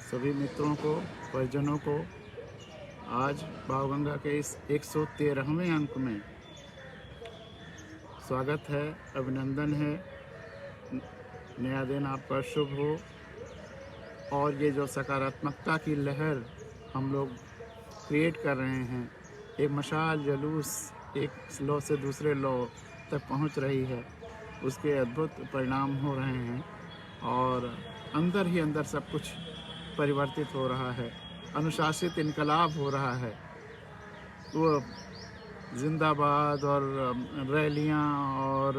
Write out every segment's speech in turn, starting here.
सभी मित्रों को, परिजनों को आज भावगंगा के इस 113वें अंक में स्वागत है, अभिनंदन है। नया दिन आपका शुभ हो और ये जो सकारात्मकता की लहर हम लोग क्रिएट कर रहे हैं, एक मशाल जुलूस एक लौ से दूसरे लौ तक पहुंच रही है, उसके अद्भुत परिणाम हो रहे हैं और अंदर ही अंदर सब कुछ परिवर्तित हो रहा है। अनुशासित इनकलाब हो रहा है। वो जिंदाबाद और रैलियां और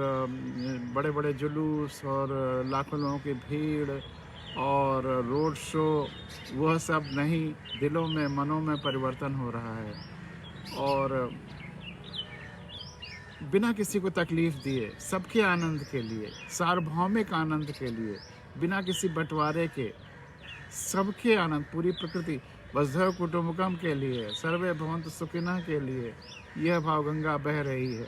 बड़े बड़े जुलूस और लाखों लोगों की भीड़ और रोड शो, वह सब नहीं, दिलों में, मनों में परिवर्तन हो रहा है। और बिना किसी को तकलीफ दिए, सबके आनंद के लिए, सार्वभौमिक आनंद के लिए, बिना किसी बंटवारे के, सबके आनंद, पूरी प्रकृति, वसुधैव कुटुंबकम के लिए, सर्वे भवन्तु सुखिनः के लिए यह भावगंगा बह रही है।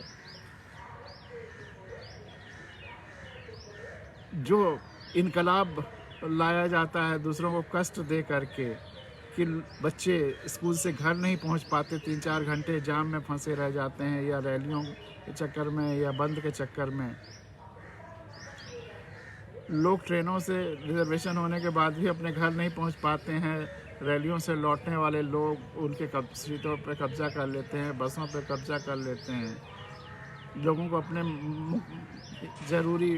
जो इनकलाब लाया जाता है दूसरों को कष्ट दे करके कि बच्चे स्कूल से घर नहीं पहुंच पाते, 3-4 घंटे जाम में फंसे रह जाते हैं, या रैलियों के चक्कर में या बंद के चक्कर में। लोग ट्रेनों से रिजर्वेशन होने के बाद भी अपने घर नहीं पहुंच पाते हैं। रैलियों से लौटने वाले लोग उनके सीटों पर कब्जा कर लेते हैं, बसों पर कब्जा कर लेते हैं। लोगों को अपने ज़रूरी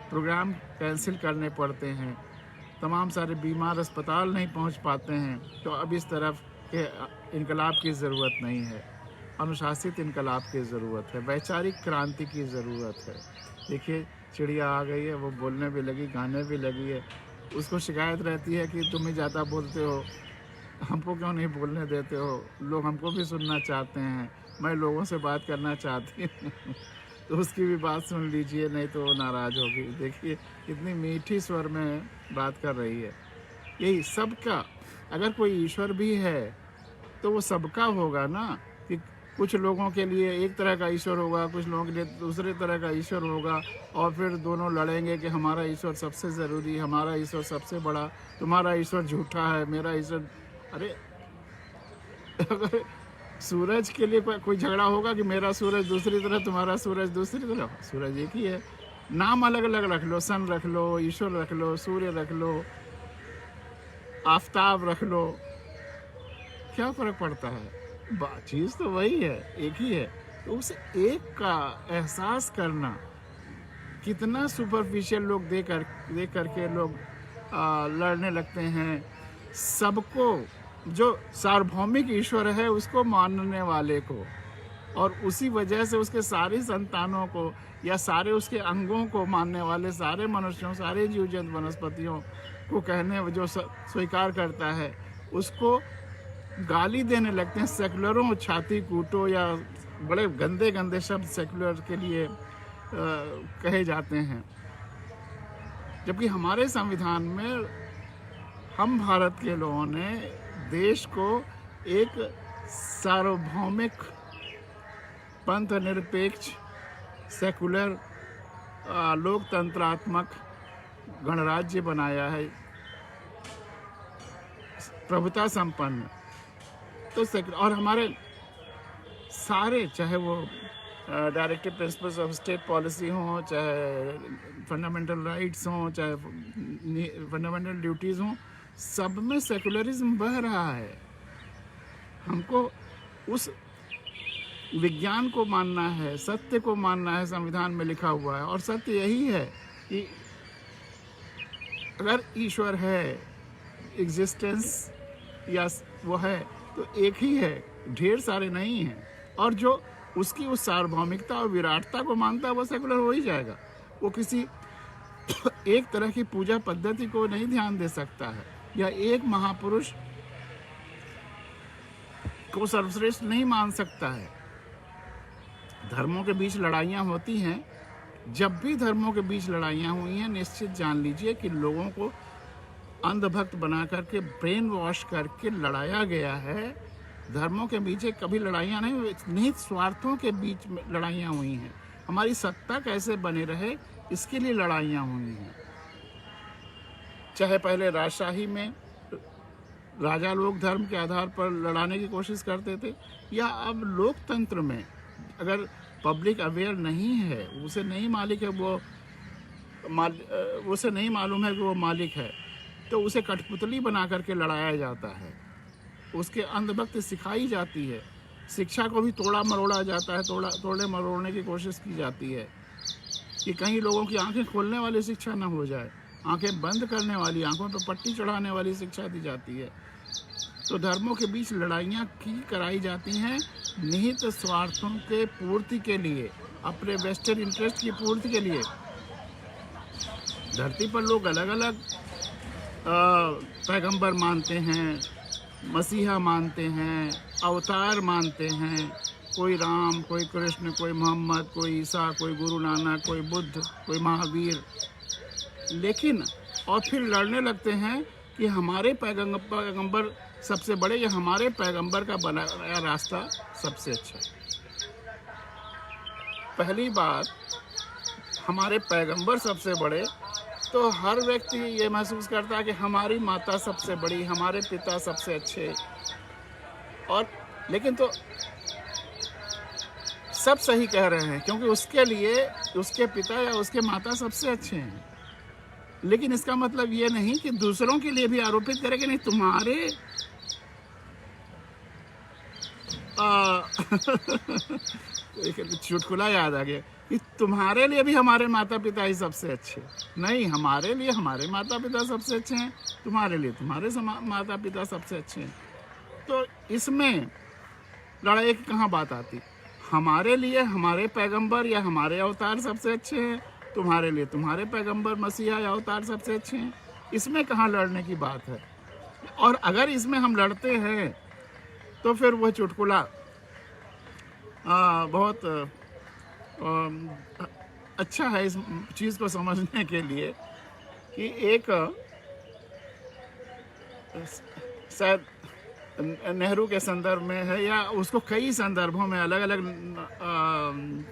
प्रोग्राम कैंसिल करने पड़ते हैं। तमाम सारे बीमार अस्पताल नहीं पहुंच पाते हैं। तो अब इस तरफ के इनकलाब की ज़रूरत नहीं है, अनुशासित इनकलाब की ज़रूरत है, वैचारिक क्रांति की ज़रूरत है। देखिए, चिड़िया आ गई है, वो बोलने भी लगी, गाने भी लगी है। उसको शिकायत रहती है कि तुम ही ज़्यादा बोलते हो, हमको क्यों नहीं बोलने देते हो, लोग हमको भी सुनना चाहते हैं, मैं लोगों से बात करना चाहती हूँ। तो उसकी भी बात सुन लीजिए, नहीं तो वो नाराज़ होगी। देखिए कितनी मीठी स्वर में बात कर रही है। यही सबका, अगर कोई ईश्वर भी है तो वो सबका होगा ना, कि कुछ लोगों के लिए एक तरह का ईश्वर होगा, कुछ लोगों के लिए दूसरे तरह का ईश्वर होगा, और फिर दोनों लड़ेंगे कि हमारा ईश्वर सबसे ज़रूरी, हमारा ईश्वर सबसे बड़ा, तुम्हारा ईश्वर झूठा है, मेरा ईश्वर। अरे अगर सूरज के लिए कोई झगड़ा होगा कि मेरा सूरज दूसरी तरफ, तुम्हारा सूरज दूसरी तरफ, सूरज एक ही है। नाम अलग अलग रख लो, सन रख लो, ईश्वर रख लो, सूर्य रख लो, आफताब रख लो, क्या फ़र्क पड़ता है? चीज़ तो वही है, एक ही है। तो उस एक का एहसास करना, कितना सुपरफिशियल लोग दे करके लोग लड़ने लगते हैं। सबको, जो सार्वभौमिक ईश्वर है उसको मानने वाले को, और उसी वजह से उसके सारी संतानों को या सारे उसके अंगों को मानने वाले सारे मनुष्यों, सारे जीव जंतु, वनस्पतियों को कहने जो स्वीकार करता है, उसको गाली देने लगते हैं। सेकुलरों, छाती कूटो, या बड़े गंदे गंदे शब्द सेकुलर के लिए कहे जाते हैं। जबकि हमारे संविधान में हम भारत के लोगों ने देश को एक सार्वभौमिक, पंथ निरपेक्ष, सेकुलर, लोकतंत्रात्मक गणराज्य बनाया है, प्रभुता संपन्न। तो और हमारे सारे, चाहे वो directive principles of state policy हों, चाहे फंडामेंटल राइट्स हों, चाहे फंडामेंटल ड्यूटीज़ हों, सब में सेकुलरिज्म बह रहा है। हमको उस विज्ञान को मानना है, सत्य को मानना है, संविधान में लिखा हुआ है। और सत्य यही है कि अगर ईश्वर है, एग्जिस्टेंस या वो है, तो एक ही है, ढेर सारे नहीं हैं। और जो उसकी उस सार्वभौमिकता और विराटता को मानता है वो सेकुलर हो ही जाएगा। वो किसी एक तरह की पूजा पद्धति को नहीं ध्यान दे सकता है, या एक महापुरुष को सर्वश्रेष्ठ नहीं मान सकता है। धर्मों के बीच लड़ाइयाँ होती हैं। जब भी धर्मों के बीच लड़ाइयाँ हुई हैं, निश्चित जान लीजिए कि लोगों को अंधभक्त बना करके, ब्रेन वॉश करके लड़ाया गया है। धर्मों के बीच कभी लड़ाइयाँ नहीं, निहित स्वार्थों के बीच में लड़ाइयाँ हुई हैं। हमारी सत्ता कैसे बने रहे, इसके लिए लड़ाइयाँ हुई हैं। चाहे पहले राजशाही में राजा लोग धर्म के आधार पर लड़ाने की कोशिश करते थे, या अब लोकतंत्र में अगर पब्लिक अवेयर नहीं है, उसे नहीं मालिक है वो उसे नहीं मालूम है कि वो मालिक है, तो उसे कठपुतली बना करके लड़ाया जाता है, उसके अंधभक्ति सिखाई जाती है, शिक्षा को भी तोड़ा मरोड़ा जाता है, तोड़ने मरोड़ने की कोशिश की जाती है कि कहीं लोगों की आंखें खोलने वाली शिक्षा ना हो जाए, आंखें बंद करने वाली, आंखों पर पट्टी चढ़ाने वाली शिक्षा दी जाती है। तो धर्मों के बीच लड़ाइयाँ की कराई जाती हैं निहित स्वार्थों के पूर्ति के लिए, अपने वेस्टेड इंटरेस्ट की पूर्ति के लिए। धरती पर लोग अलग अलग पैगंबर मानते हैं, मसीहा मानते हैं, अवतार मानते हैं, कोई राम, कोई कृष्ण, कोई मोहम्मद, कोई ईसा, कोई गुरु नानक, कोई बुद्ध, कोई महावीर। लेकिन और फिर लड़ने लगते हैं कि हमारे पैगंबर सबसे बड़े या हमारे पैगंबर का बनाया रास्ता सबसे अच्छा। पहली बात, हमारे पैगंबर सबसे बड़े, तो हर व्यक्ति ये महसूस करता है कि हमारी माता सबसे बड़ी, हमारे पिता सबसे अच्छे। और लेकिन तो सब सही कह रहे हैं, क्योंकि उसके लिए उसके पिता या उसके माता सबसे अच्छे हैं। लेकिन इसका मतलब ये नहीं कि दूसरों के लिए भी आरोपित करें कि नहीं तुम्हारे एक चुटकुला याद आ गया कि तुम्हारे लिए भी हमारे माता पिता ही सबसे अच्छे। नहीं, हमारे लिए हमारे माता पिता सबसे अच्छे हैं, तुम्हारे लिए तुम्हारे माता पिता सबसे अच्छे हैं। तो इसमें लड़ाई की कहाँ बात आती? हमारे लिए हमारे पैगंबर या हमारे अवतार सबसे अच्छे हैं, तुम्हारे लिए तुम्हारे पैगंबर मसीहा या अवतार सबसे अच्छे हैं। इसमें कहाँ लड़ने की बात है? और अगर इसमें हम लड़ते हैं तो फिर वह चुटकुला बहुत अच्छा है इस चीज़ को समझने के लिए कि एक शायद नेहरू के संदर्भ में है, या उसको कई संदर्भों में अलग अलग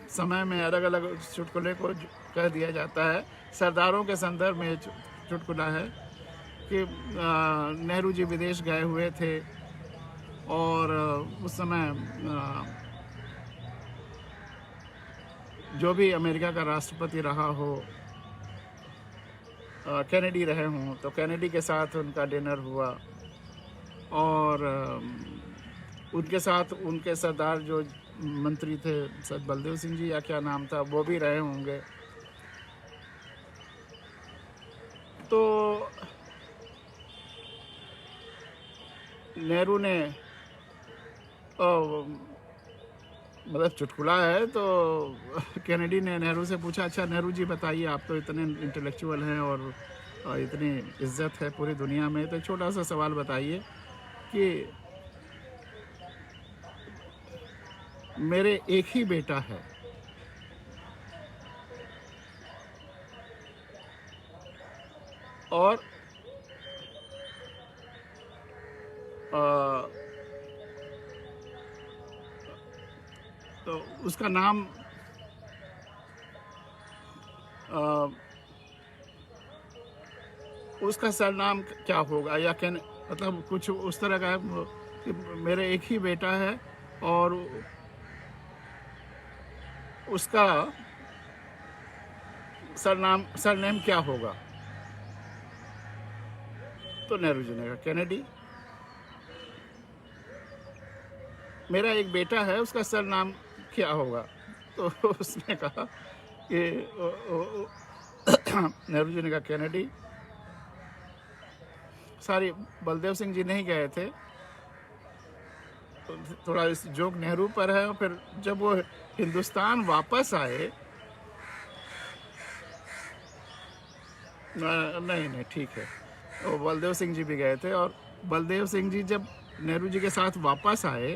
समय में अलग अलग चुटकुले को कह दिया जाता है। सरदारों के संदर्भ में चुटकुला है कि नेहरू जी विदेश गए हुए थे और उस समय जो भी अमेरिका का राष्ट्रपति रहा हो, कैनेडी रहे हों, तो कैनेडी के साथ उनका डिनर हुआ और उनके साथ उनके सरदार जो मंत्री थे, सर बलदेव सिंह जी या क्या नाम था, वो भी रहे होंगे। तो नेहरू ने मतलब चुटकुला है, तो कैनेडी ने नेहरू से पूछा, अच्छा नेहरू जी बताइए, आप तो इतने इंटेलेक्चुअल हैं और इतनी इज्जत है पूरी दुनिया में, तो एक छोटा सा सवाल बताइए कि मेरे एक ही बेटा है और तो उसका नाम उसका सरनाम क्या होगा, या क्या मतलब कुछ उस तरह का है कि मेरे एक ही बेटा है और उसका सरनेम क्या होगा? तो नेहरू जी ने कहा कैनेडी। मेरा एक बेटा है, उसका सरनाम क्या होगा? तो उसने कहा कि नेहरू जी ने कहा कैनेडी। सारी बलदेव सिंह जी नहीं गए थे, तो थोड़ा इस जोक नेहरू पर है। और फिर जब वो हिंदुस्तान वापस आए, नहीं ठीक है, वो बलदेव सिंह जी भी गए थे, और बलदेव सिंह जी जब नेहरू जी के साथ वापस आए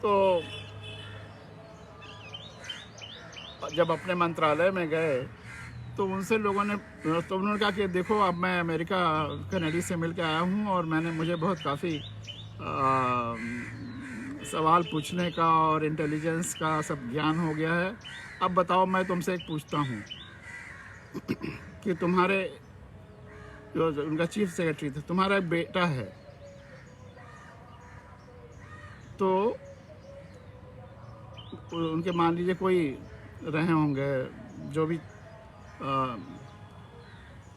तो जब अपने मंत्रालय में गए तो उनसे लोगों ने, तो उन्होंने कहा कि देखो अब मैं अमेरिका कैनेडी से मिल के आया हूँ और मुझे बहुत काफ़ी सवाल पूछने का और इंटेलिजेंस का सब ज्ञान हो गया है। अब बताओ, मैं तुमसे एक पूछता हूँ कि तुम्हारे जो उनका चीफ सेक्रेटरी था, तुम्हारा एक बेटा है, तो उनके मान लीजिए कोई रहे होंगे जो भी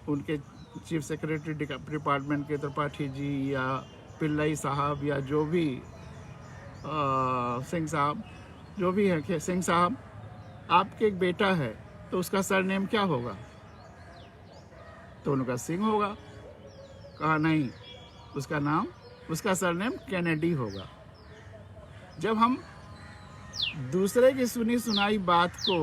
उनके चीफ सेक्रेटरी डिपार्टमेंट के, त्रिपाठी जी या पिल्लई साहब या जो भी सिंह साहब, जो भी है, सिंह साहब, आपके एक बेटा है तो उसका सरनेम क्या होगा? तो उनका सिंह होगा। कहा नहीं, उसका नाम, उसका सरनेम कैनेडी होगा। जब हम दूसरे की सुनी सुनाई बात को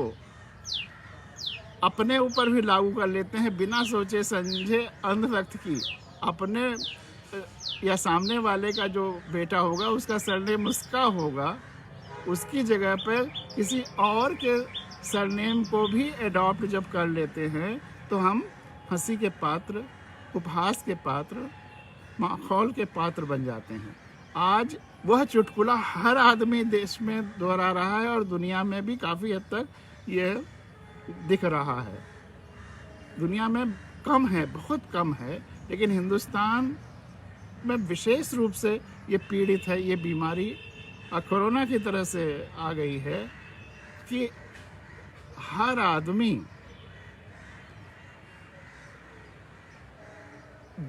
अपने ऊपर भी लागू कर लेते हैं बिना सोचे समझे, अंधभक्त की, अपने या सामने वाले का जो बेटा होगा उसका सरनेम उसका होगा, उसकी जगह पर किसी और के सरनेम को भी एडॉप्ट जब कर लेते हैं तो हम हंसी के पात्र, उपहास के पात्र, माखौल के पात्र बन जाते हैं। आज वह चुटकुला हर आदमी देश में दोहरा रहा है और दुनिया में भी काफ़ी हद तक यह दिख रहा है। दुनिया में कम है, बहुत कम है, लेकिन हिंदुस्तान में विशेष रूप से ये पीड़ित है, ये बीमारी कोरोना की तरह से आ गई है कि हर आदमी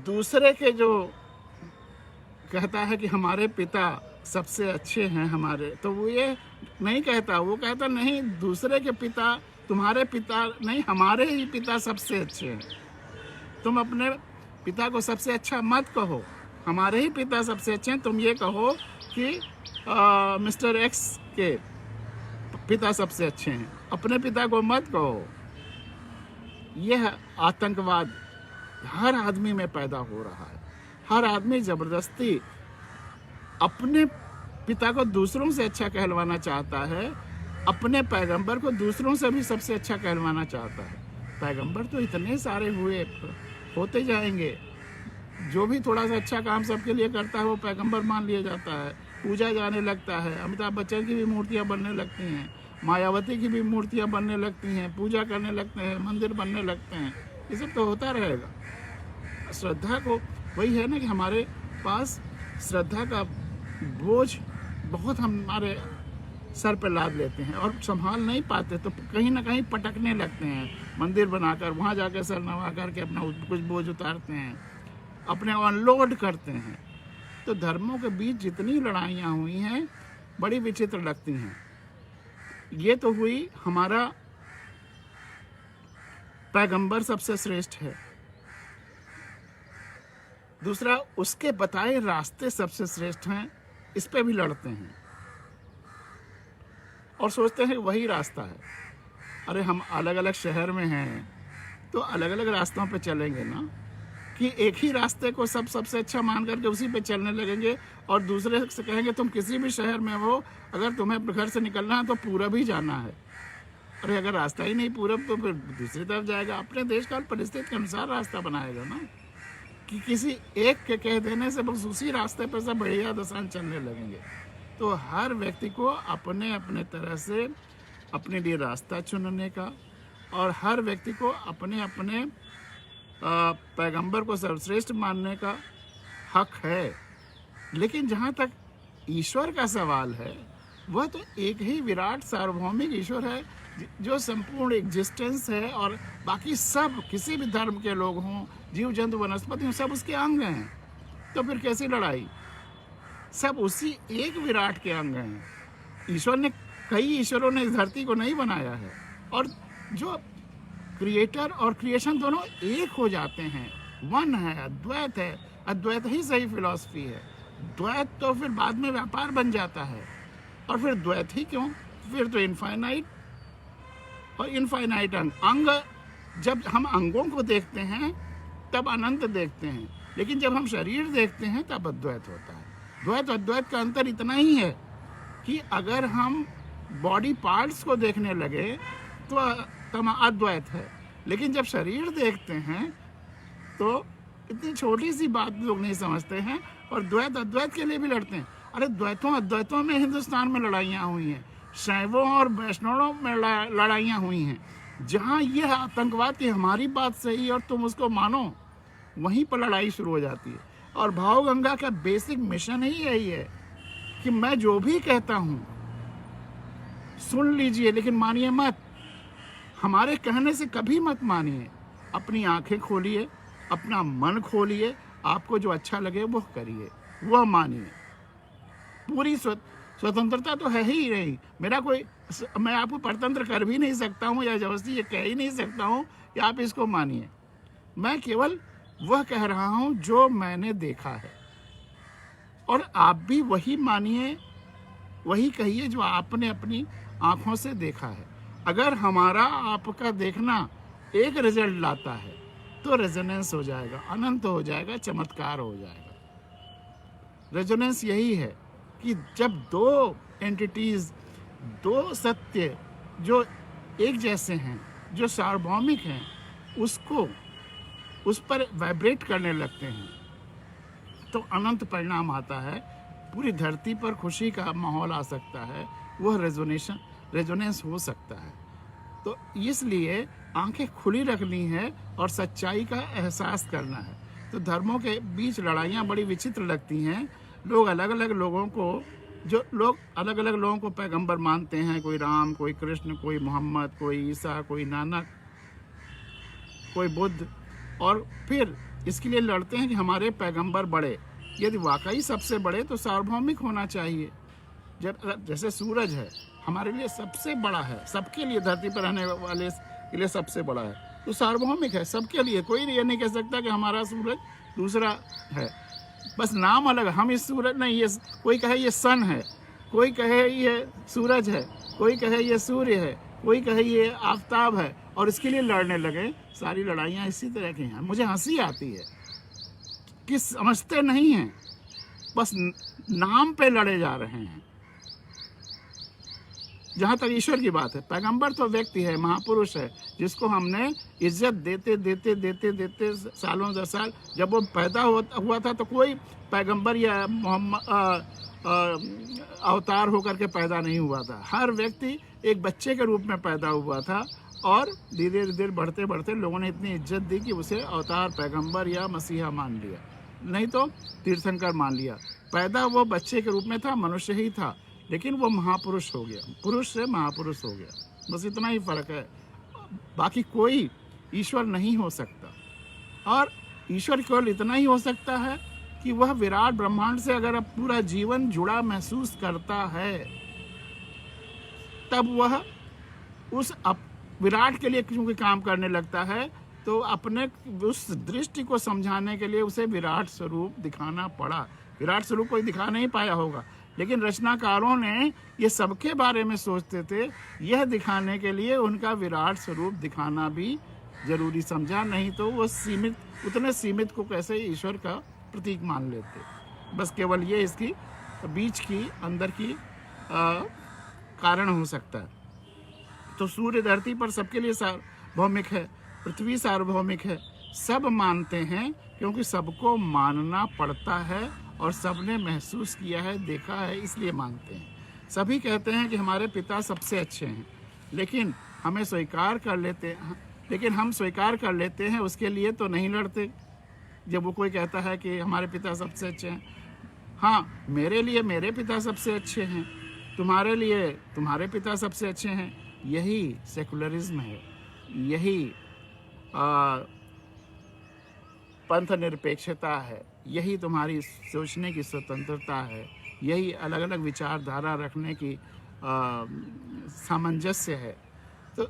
दूसरे के जो कहता है कि हमारे पिता सबसे अच्छे हैं हमारे, तो वो ये नहीं कहता, वो कहता नहीं, दूसरे के पिता, तुम्हारे पिता नहीं, हमारे ही पिता सबसे अच्छे हैं। तुम अपने पिता को सबसे अच्छा मत कहो, हमारे ही पिता सबसे अच्छे हैं। तुम ये कहो कि मिस्टर एक्स के पिता सबसे अच्छे हैं, अपने पिता को मत कहो। यह आतंकवाद हर आदमी में पैदा हो रहा है। हर आदमी ज़बरदस्ती अपने पिता को दूसरों से अच्छा कहलवाना चाहता है, अपने पैगंबर को दूसरों से भी सबसे अच्छा कहलवाना चाहता है। पैगंबर तो इतने सारे हुए, होते जाएंगे। जो भी थोड़ा सा अच्छा काम सबके लिए करता है वो पैगंबर मान लिया जाता है, पूजा जाने लगता है। अमिताभ बच्चन की भी मूर्तियाँ बनने लगती हैं, मायावती की भी मूर्तियाँ बनने लगती हैं, पूजा करने लगते हैं, मंदिर बनने लगते हैं। ये सब तो होता रहेगा। श्रद्धा को, वही है ना कि हमारे पास श्रद्धा का बोझ बहुत हमारे सर पर लाद लेते हैं और संभाल नहीं पाते, तो कहीं ना कहीं पटकने लगते हैं। मंदिर बनाकर वहाँ जाकर सर नवा करके अपना कुछ बोझ उतारते हैं, अपने अनलोड करते हैं। तो धर्मों के बीच जितनी लड़ाइयाँ हुई हैं बड़ी विचित्र लगती हैं। ये तो हुई हमारा पैगंबर सबसे श्रेष्ठ है, दूसरा उसके बताए रास्ते सबसे श्रेष्ठ हैं, इस पे भी लड़ते हैं और सोचते हैं वही रास्ता है। अरे हम अलग अलग शहर में हैं तो अलग अलग रास्तों पे चलेंगे ना, कि एक ही रास्ते को सब सबसे अच्छा मान करके उसी पे चलने लगेंगे और दूसरे से कहेंगे तुम किसी भी शहर में हो, अगर तुम्हें अपने घर से निकलना है तो पूरब ही जाना है। अरे अगर रास्ता ही नहीं पूरब तो फिर दूसरी तरफ जाएगा, अपने देश काल परिस्थिति के अनुसार रास्ता बनाएगा ना, कि किसी एक के कह देने से बस उसी रास्ते पर सब बढ़िया दसान चलने लगेंगे। तो हर व्यक्ति को अपने अपने तरह से अपने लिए रास्ता चुनने का और हर व्यक्ति को अपने अपने पैगंबर को सर्वश्रेष्ठ मानने का हक है। लेकिन जहाँ तक ईश्वर का सवाल है, वह तो एक ही विराट सार्वभौमिक ईश्वर है जो संपूर्ण एग्जिस्टेंस है और बाकी सब, किसी भी धर्म के लोग हों, जीव जंतु वनस्पति हों, सब उसके अंग हैं। तो फिर कैसी लड़ाई? सब उसी एक विराट के अंग हैं। ईश्वर ने, कई ईश्वरों ने इस धरती को नहीं बनाया है और जो क्रिएटर और क्रिएशन दोनों एक हो जाते हैं, वन है, अद्वैत है। अद्वैत ही सही फिलॉसफी है। द्वैत तो फिर बाद में व्यापार बन जाता है, और फिर द्वैत ही क्यों, फिर तो इनफाइनाइट और इनफाइनाइट अंग। जब हम अंगों को देखते हैं तब अनंत देखते हैं, लेकिन जब हम शरीर देखते हैं तब अद्वैत होता है। द्वैत अद्वैत का अंतर इतना ही है कि अगर हम बॉडी पार्ट्स को देखने लगे तो अद्वैत है, लेकिन जब शरीर देखते हैं तो इतनी छोटी सी बात लोग नहीं समझते हैं और द्वैत अद्वैत के लिए भी लड़ते हैं। अरे द्वैतों अद्वैतों में हिंदुस्तान में लड़ाइयाँ हुई हैं, शैवों और वैष्णवों में लड़ाइयाँ हुई हैं। जहाँ यह आतंकवाद की हमारी बात सही और तुम उसको मानो, वहीं पर लड़ाई शुरू हो जाती है। और भाव गंगा का बेसिक मिशन ही यही है कि मैं जो भी कहता हूँ सुन लीजिए, लेकिन मानिए मत। हमारे कहने से कभी मत मानिए। अपनी आंखें खोलिए, अपना मन खोलिए, आपको जो अच्छा लगे वो करिए, वह मानिए। पूरी स्वतंत्रता तो है ही नहीं। मैं आपको परतंत्र कर भी नहीं सकता हूँ या जबरदस्ती ये कह ही नहीं सकता हूँ कि आप इसको मानिए। मैं केवल वह कह रहा हूँ जो मैंने देखा है, और आप भी वही मानिए, वही कहिए जो आपने अपनी आंखों से देखा है। अगर हमारा आपका देखना एक रिजल्ट लाता है तो रेजोनेंस हो जाएगा, अनंत हो जाएगा, चमत्कार हो जाएगा। रेजोनेंस यही है कि जब दो एंटिटीज, दो सत्य जो एक जैसे हैं, जो सार्वभौमिक हैं, उस पर वाइब्रेट करने लगते हैं तो अनंत परिणाम आता है। पूरी धरती पर खुशी का माहौल आ सकता है, वह रेजोनेंस हो सकता है। तो इसलिए आंखें खुली रखनी है और सच्चाई का एहसास करना है। तो धर्मों के बीच लड़ाइयाँ बड़ी विचित्र लगती हैं। लोग अलग अलग लोगों को पैगंबर मानते हैं, कोई राम, कोई कृष्ण, कोई मोहम्मद, कोई ईसा, कोई नानक, कोई बुद्ध, और फिर इसके लिए लड़ते हैं कि हमारे पैगंबर बड़े। यदि वाकई सबसे बड़े तो सार्वभौमिक होना चाहिए। जैसे सूरज है, हमारे लिए सबसे बड़ा है, सबके लिए, धरती पर रहने वाले के लिए सबसे बड़ा है, तो सार्वभौमिक है सबके लिए। कोई ये नहीं कह सकता कि हमारा सूरज दूसरा है, बस नाम अलग। हम इस सूरज नहीं, ये कोई कहे ये सन है, कोई कहे ये सूरज है, कोई कहे ये सूर्य है, कोई कहे ये आफताब है, और इसके लिए लड़ने लगे। सारी लड़ाइयाँ इसी तरह की हैं। मुझे हंसी आती है कि समझते नहीं हैं, बस नाम पे लड़े जा रहे हैं। जहाँ तक ईश्वर की बात है, पैगंबर तो व्यक्ति है, महापुरुष है, जिसको हमने इज्जत देते देते देते देते सालों दर साल, जब वो पैदा हुआ था तो कोई पैगंबर या मोहम्मद अवतार होकर के पैदा नहीं हुआ था। हर व्यक्ति एक बच्चे के रूप में पैदा हुआ था, और धीरे धीरे बढ़ते बढ़ते लोगों ने इतनी इज्जत दी कि उसे अवतार, पैगंबर या मसीहा मान लिया, नहीं तो तीर्थंकर मान लिया। पैदा वो बच्चे के रूप में था, मनुष्य ही था, लेकिन वो महापुरुष हो गया, पुरुष से महापुरुष हो गया। बस इतना ही फर्क है, बाकी कोई ईश्वर नहीं हो सकता। और ईश्वर केवल इतना ही हो सकता है कि वह विराट ब्रह्मांड से अगर अब पूरा जीवन जुड़ा महसूस करता है, तब वह उस विराट के लिए क्योंकि काम करने लगता है, तो अपने उस दृष्टि को समझाने के लिए उसे विराट स्वरूप दिखाना पड़ा। विराट स्वरूप कोई दिखा नहीं पाया होगा, लेकिन रचनाकारों ने ये सबके बारे में सोचते थे, यह दिखाने के लिए उनका विराट स्वरूप दिखाना भी जरूरी समझा, नहीं तो वो उतने सीमित को कैसे ईश्वर का प्रतीक मान लेते। बस केवल ये इसकी बीच की, अंदर की कारण हो सकता है। तो सूर्य धरती पर सबके लिए सार्वभौमिक है, पृथ्वी सार्वभौमिक है, सब मानते हैं क्योंकि सबको मानना पड़ता है, और सबने महसूस किया है, देखा है, इसलिए मानते हैं। सभी कहते हैं कि हमारे पिता सबसे अच्छे हैं, लेकिन हम स्वीकार कर लेते हैं, उसके लिए तो नहीं लड़ते। जब वो कोई कहता है कि हमारे पिता सबसे अच्छे हैं, हाँ, मेरे लिए मेरे पिता सबसे अच्छे हैं, तुम्हारे लिए तुम्हारे पिता सबसे अच्छे हैं, यही सेकुलरिज्म है, यही पंथ निरपेक्षता है, यही तुम्हारी सोचने की स्वतंत्रता है, यही अलग अलग विचारधारा रखने की सामंजस्य है। तो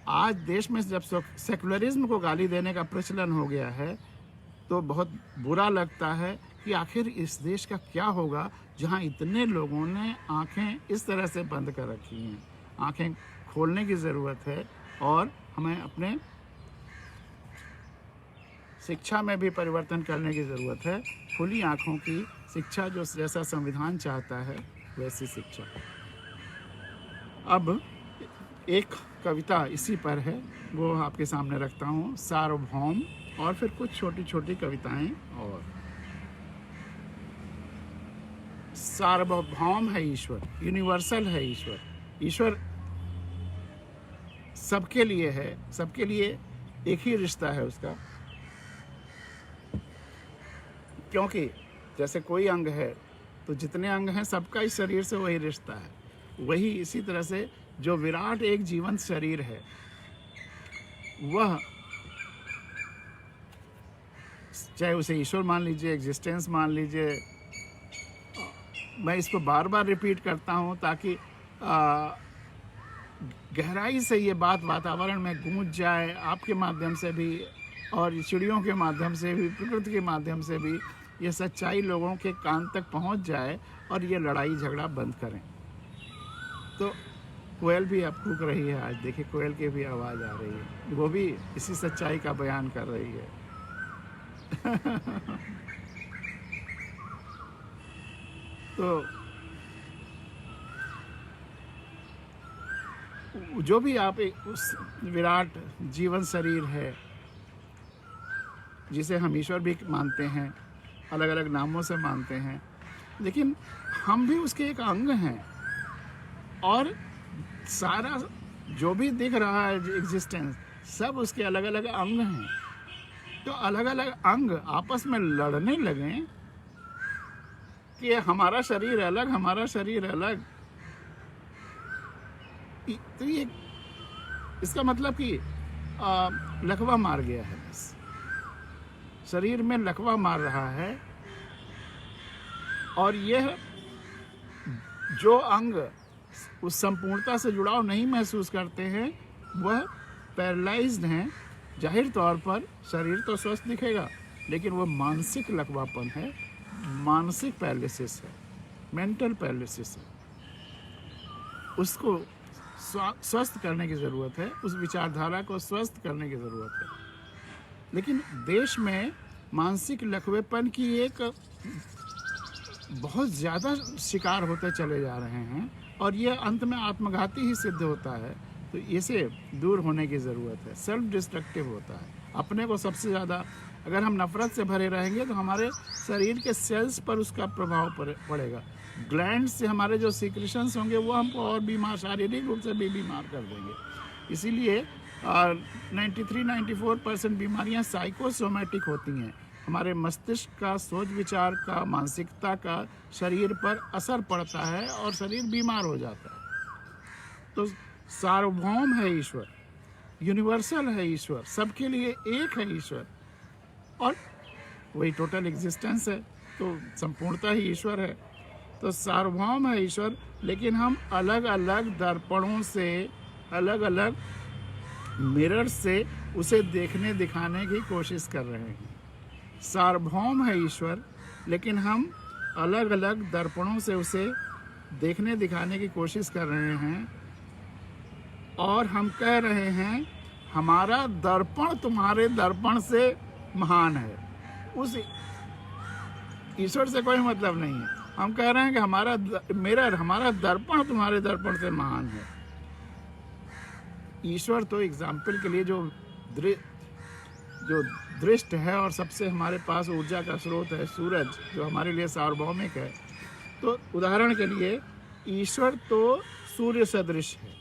आज देश में जब सेकुलरिज्म को गाली देने का प्रचलन हो गया है, तो बहुत बुरा लगता है कि आखिर इस देश का क्या होगा जहां इतने लोगों ने आंखें इस तरह से बंद कर रखी हैं। आंखें खोलने की ज़रूरत है, और हमें अपने शिक्षा में भी परिवर्तन करने की ज़रूरत है। खुली आंखों की शिक्षा, जो जैसा संविधान चाहता है वैसी शिक्षा। अब एक कविता इसी पर है, वो आपके सामने रखता हूँ, सार्वभौम, और फिर कुछ छोटी छोटी कविताएं। और सार्वभौम है ईश्वर, यूनिवर्सल है ईश्वर। ईश्वर सबके लिए है, सबके लिए एक ही रिश्ता है उसका। क्योंकि जैसे कोई अंग है तो जितने अंग हैं सबका इस शरीर से वही रिश्ता है, वही इसी तरह से जो विराट एक जीवंत शरीर है, वह चाहे उसे ईश्वर मान लीजिए, एग्जिस्टेंस मान लीजिए, मैं इसको बार बार रिपीट करता हूँ ताकि गहराई से ये बात वातावरण में गूंज जाए, आपके माध्यम से भी और चिड़ियों के माध्यम से भी, प्रकृति के माध्यम से भी ये सच्चाई लोगों के कान तक पहुंच जाए और ये लड़ाई झगड़ा बंद करें। तो कोयल भी अब कूक रही है, आज देखिए कोयल की भी आवाज़ आ रही है, वो भी इसी सच्चाई का बयान कर रही है। तो जो भी आप उस विराट जीवन शरीर है जिसे हम ईश्वर भी मानते हैं, अलग अलग नामों से मानते हैं, लेकिन हम भी उसके एक अंग हैं और सारा जो भी दिख रहा है एग्जिस्टेंस सब उसके अलग अलग अंग हैं। तो अलग अलग अंग आपस में लड़ने लगें कि हमारा शरीर अलग, हमारा शरीर अलग, तो ये इसका मतलब कि लकवा मार गया है, बस शरीर में लकवा मार रहा है। और यह जो अंग उस संपूर्णता से जुड़ाव नहीं महसूस करते हैं वह पैरालाइज्ड हैं। जाहिर तौर पर शरीर तो स्वस्थ दिखेगा लेकिन वह मानसिक लकवापन है, मानसिक पैरालिसिस है, मेंटल पैरालिसिस है। उसको स्वस्थ करने की ज़रूरत है, उस विचारधारा को स्वस्थ करने की ज़रूरत है। लेकिन देश में मानसिक लकवेपन की एक बहुत ज़्यादा शिकार होते चले जा रहे हैं और ये अंत में आत्मघाती ही सिद्ध होता है। तो इसे दूर होने की ज़रूरत है। सेल्फ डिस्ट्रक्टिव होता है। अपने को सबसे ज़्यादा, अगर हम नफ़रत से भरे रहेंगे तो हमारे शरीर के सेल्स पर उसका प्रभाव पड़ेगा। ग्लैंड से हमारे जो सीक्रेशंस होंगे वो हमको और बीमार, शारीरिक रूप से भी बीमार कर देंगे। इसीलिए 93-94% बीमारियां साइकोसोमेटिक होती हैं। हमारे मस्तिष्क का, सोच विचार का, मानसिकता का शरीर पर असर पड़ता है और शरीर बीमार हो जाता है। तो सार्वभौम है ईश्वर, यूनिवर्सल है ईश्वर, सबके लिए एक है ईश्वर और वही टोटल एग्जिस्टेंस है। तो संपूर्णता ही ईश्वर है। तो सार्वभौम है ईश्वर, लेकिन हम अलग अलग दर्पणों से, अलग अलग मिरर से उसे देखने दिखाने की कोशिश कर रहे हैं। सार्वभौम है ईश्वर, लेकिन हम अलग अलग दर्पणों से उसे देखने दिखाने की कोशिश कर रहे हैं और हम कह रहे हैं हमारा दर्पण तुम्हारे दर्पण से महान है। उस ईश्वर से कोई मतलब नहीं है। हम कह रहे हैं कि हमारा मिरर, हमारा दर्पण तुम्हारे दर्पण से महान है। ईश्वर तो एग्जाम्पल के लिए जो दृष्ट है और सबसे हमारे पास ऊर्जा का स्रोत है, सूरज, जो हमारे लिए सार्वभौमिक है। तो उदाहरण के लिए ईश्वर तो सूर्य सदृश है,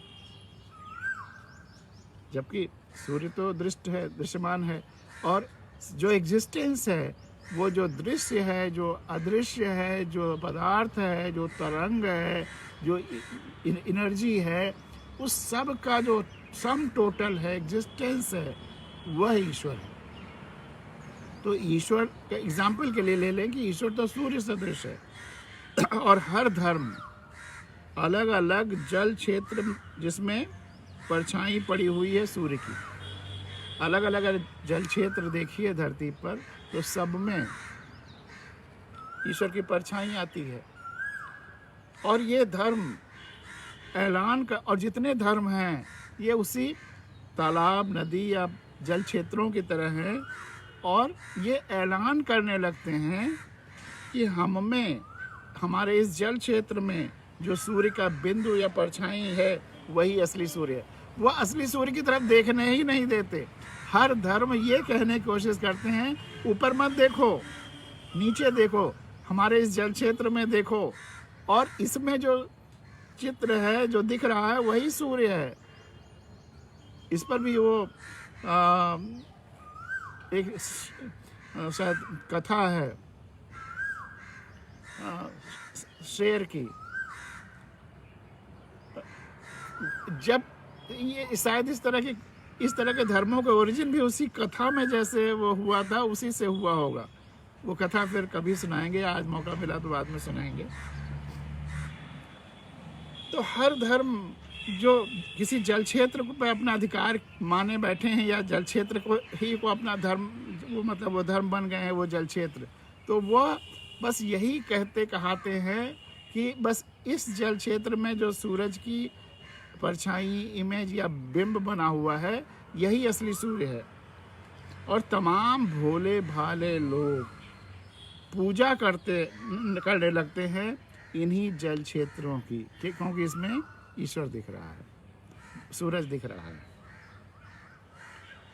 जबकि सूर्य तो दृष्ट है, दृश्यमान है। और जो एग्जिस्टेंस है, वो जो दृश्य है, जो अदृश्य है, जो पदार्थ है, जो तरंग है, जो एनर्जी है, उस सब का जो सम टोटल है, एग्जिस्टेंस है, वह ईश्वर है। तो ईश्वर का एग्जाम्पल के लिए ले लें कि ईश्वर तो सूर्य सदृश है और हर धर्म अलग अलग जल क्षेत्र जिसमें परछाई पड़ी हुई है सूर्य की, अलग अलग जल क्षेत्र देखिए धरती पर, तो सब में ईश्वर की परछाई आती है। और ये धर्म ऐलान का, और जितने धर्म हैं ये उसी तालाब, नदी या जल क्षेत्रों की तरह हैं और ये ऐलान करने लगते हैं कि हम में, हमारे इस जल क्षेत्र में जो सूर्य का बिंदु या परछाई है वही असली सूर्य है। वह असली सूर्य की तरफ देखने ही नहीं देते। हर धर्म ये कहने की कोशिश करते हैं ऊपर मत देखो, नीचे देखो, हमारे इस जल क्षेत्र में देखो, और इसमें जो चित्र है, जो दिख रहा है, वही सूर्य है। इस पर भी वो एक शायद कथा है शेर की, जब ये शायद इस तरह के धर्मों के ओरिजिन भी उसी कथा में जैसे वो हुआ था उसी से हुआ होगा। वो कथा फिर कभी सुनाएंगे, आज मौका मिला तो बाद में सुनाएंगे। तो हर धर्म जो किसी जल क्षेत्र पर अपना अधिकार माने बैठे हैं या जल क्षेत्र को अपना धर्म, वो मतलब वो धर्म बन गए हैं वो जल क्षेत्र, तो वो बस यही कहाते हैं कि बस इस जल क्षेत्र में जो सूरज की परछाई, इमेज या बिंब बना हुआ है यही असली सूर्य है। और तमाम भोले भाले लोग पूजा करने लगते हैं इन्हीं जल क्षेत्रों की, क्योंकि इसमें ईश्वर दिख रहा है, सूरज दिख रहा है।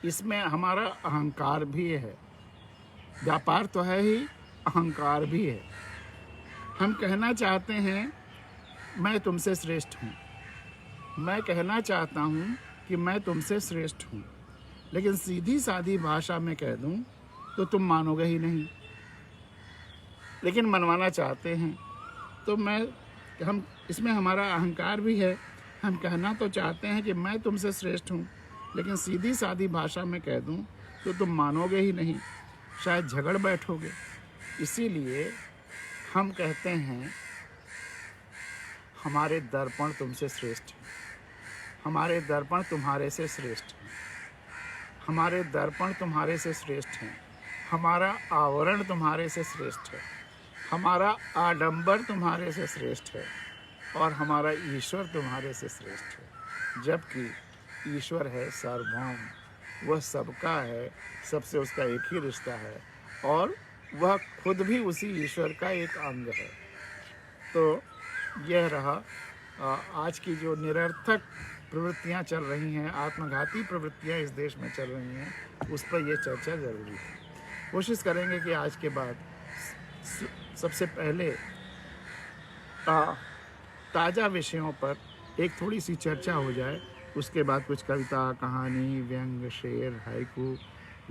इसमें हमारा अहंकार भी है, व्यापार तो है ही, अहंकार भी है। हम कहना चाहते हैं मैं तुमसे श्रेष्ठ हूँ, मैं कहना चाहता हूँ कि मैं तुमसे श्रेष्ठ हूँ, लेकिन सीधी सादी भाषा में कह दूँ तो तुम मानोगे ही नहीं। लेकिन मनवाना चाहते हैं तो हम इसमें हमारा अहंकार भी है। हम कहना तो चाहते हैं कि मैं तुमसे श्रेष्ठ हूँ, लेकिन सीधी सादी भाषा में कह दूँ तो तुम मानोगे ही नहीं, शायद झगड़ बैठोगे। इसीलिए हम कहते हैं हमारे दर्पण तुमसे श्रेष्ठ हैं, हमारे दर्पण तुम्हारे से श्रेष्ठ हैं, हमारे दर्पण तुम्हारे से श्रेष्ठ हैं, हमारा आवरण तुम्हारे से श्रेष्ठ है, हमारा आडंबर तुम्हारे से श्रेष्ठ है, और हमारा ईश्वर तुम्हारे से श्रेष्ठ है। जबकि ईश्वर है सार्वभौम, वह सबका है, सबसे उसका एक ही रिश्ता है, और वह खुद भी उसी ईश्वर का एक अंग है। तो यह रहा आज की जो निरर्थक प्रवृत्तियां चल रही हैं, आत्मघाती प्रवृत्तियां इस देश में चल रही हैं, उस पर यह चर्चा ज़रूरी है। कोशिश करेंगे कि आज के बाद सबसे पहले ताज़ा विषयों पर एक थोड़ी सी चर्चा हो जाए, उसके बाद कुछ कविता, कहानी, व्यंग, शेर, हाइकू,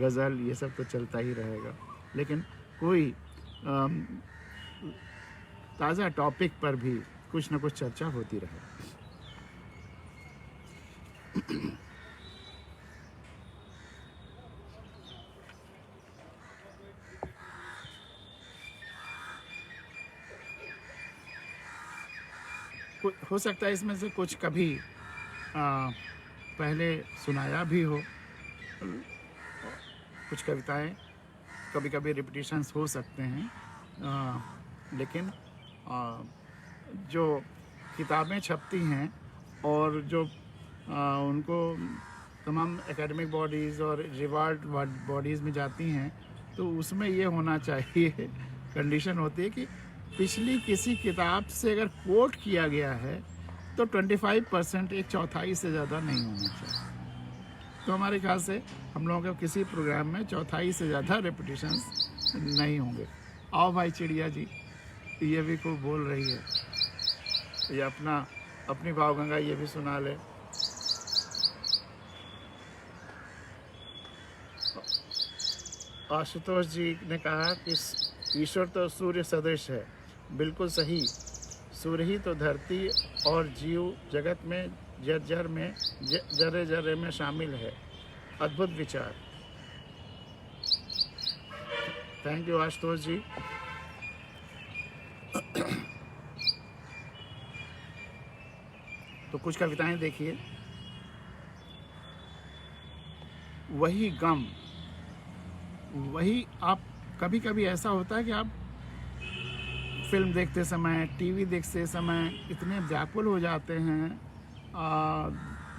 गज़ल, ये सब तो चलता ही रहेगा, लेकिन कोई ताज़ा टॉपिक पर भी कुछ न कुछ चर्चा होती रहे। हो सकता है इसमें से कुछ कभी पहले सुनाया भी हो, कुछ कविताएं कभी कभी रिपीटिशंस हो सकते हैं, लेकिन जो किताबें छपती हैं और जो उनको तमाम एकेडमिक बॉडीज़ और रिवार्ड बॉडीज़ में जाती हैं, तो उसमें ये होना चाहिए, कंडीशन होती है कि पिछली किसी किताब से अगर कोट किया गया है तो 25%, एक चौथाई से ज़्यादा नहीं होना चाहिए। तो हमारे ख्याल से हम लोगों के किसी प्रोग्राम में चौथाई से ज़्यादा रेपिटेशंस नहीं होंगे। आओ भाई चिड़िया जी, ये भी खूब बोल रही है, ये अपनी भावगंगा ये भी सुना ले। आशुतोष जी ने कहा कि ईश्वर तो सूर्य सदृश है, बिल्कुल सही। सूर्य ही तो धरती और जीव जगत में जर में जरे जरे में शामिल है। अद्भुत विचार, थैंक यू आशुतोष जी। तो कुछ कविताएं देखिए। वही गम, वही आप, कभी कभी ऐसा होता है कि आप फिल्म देखते समय, टीवी देखते समय इतने व्याकुल हो जाते हैं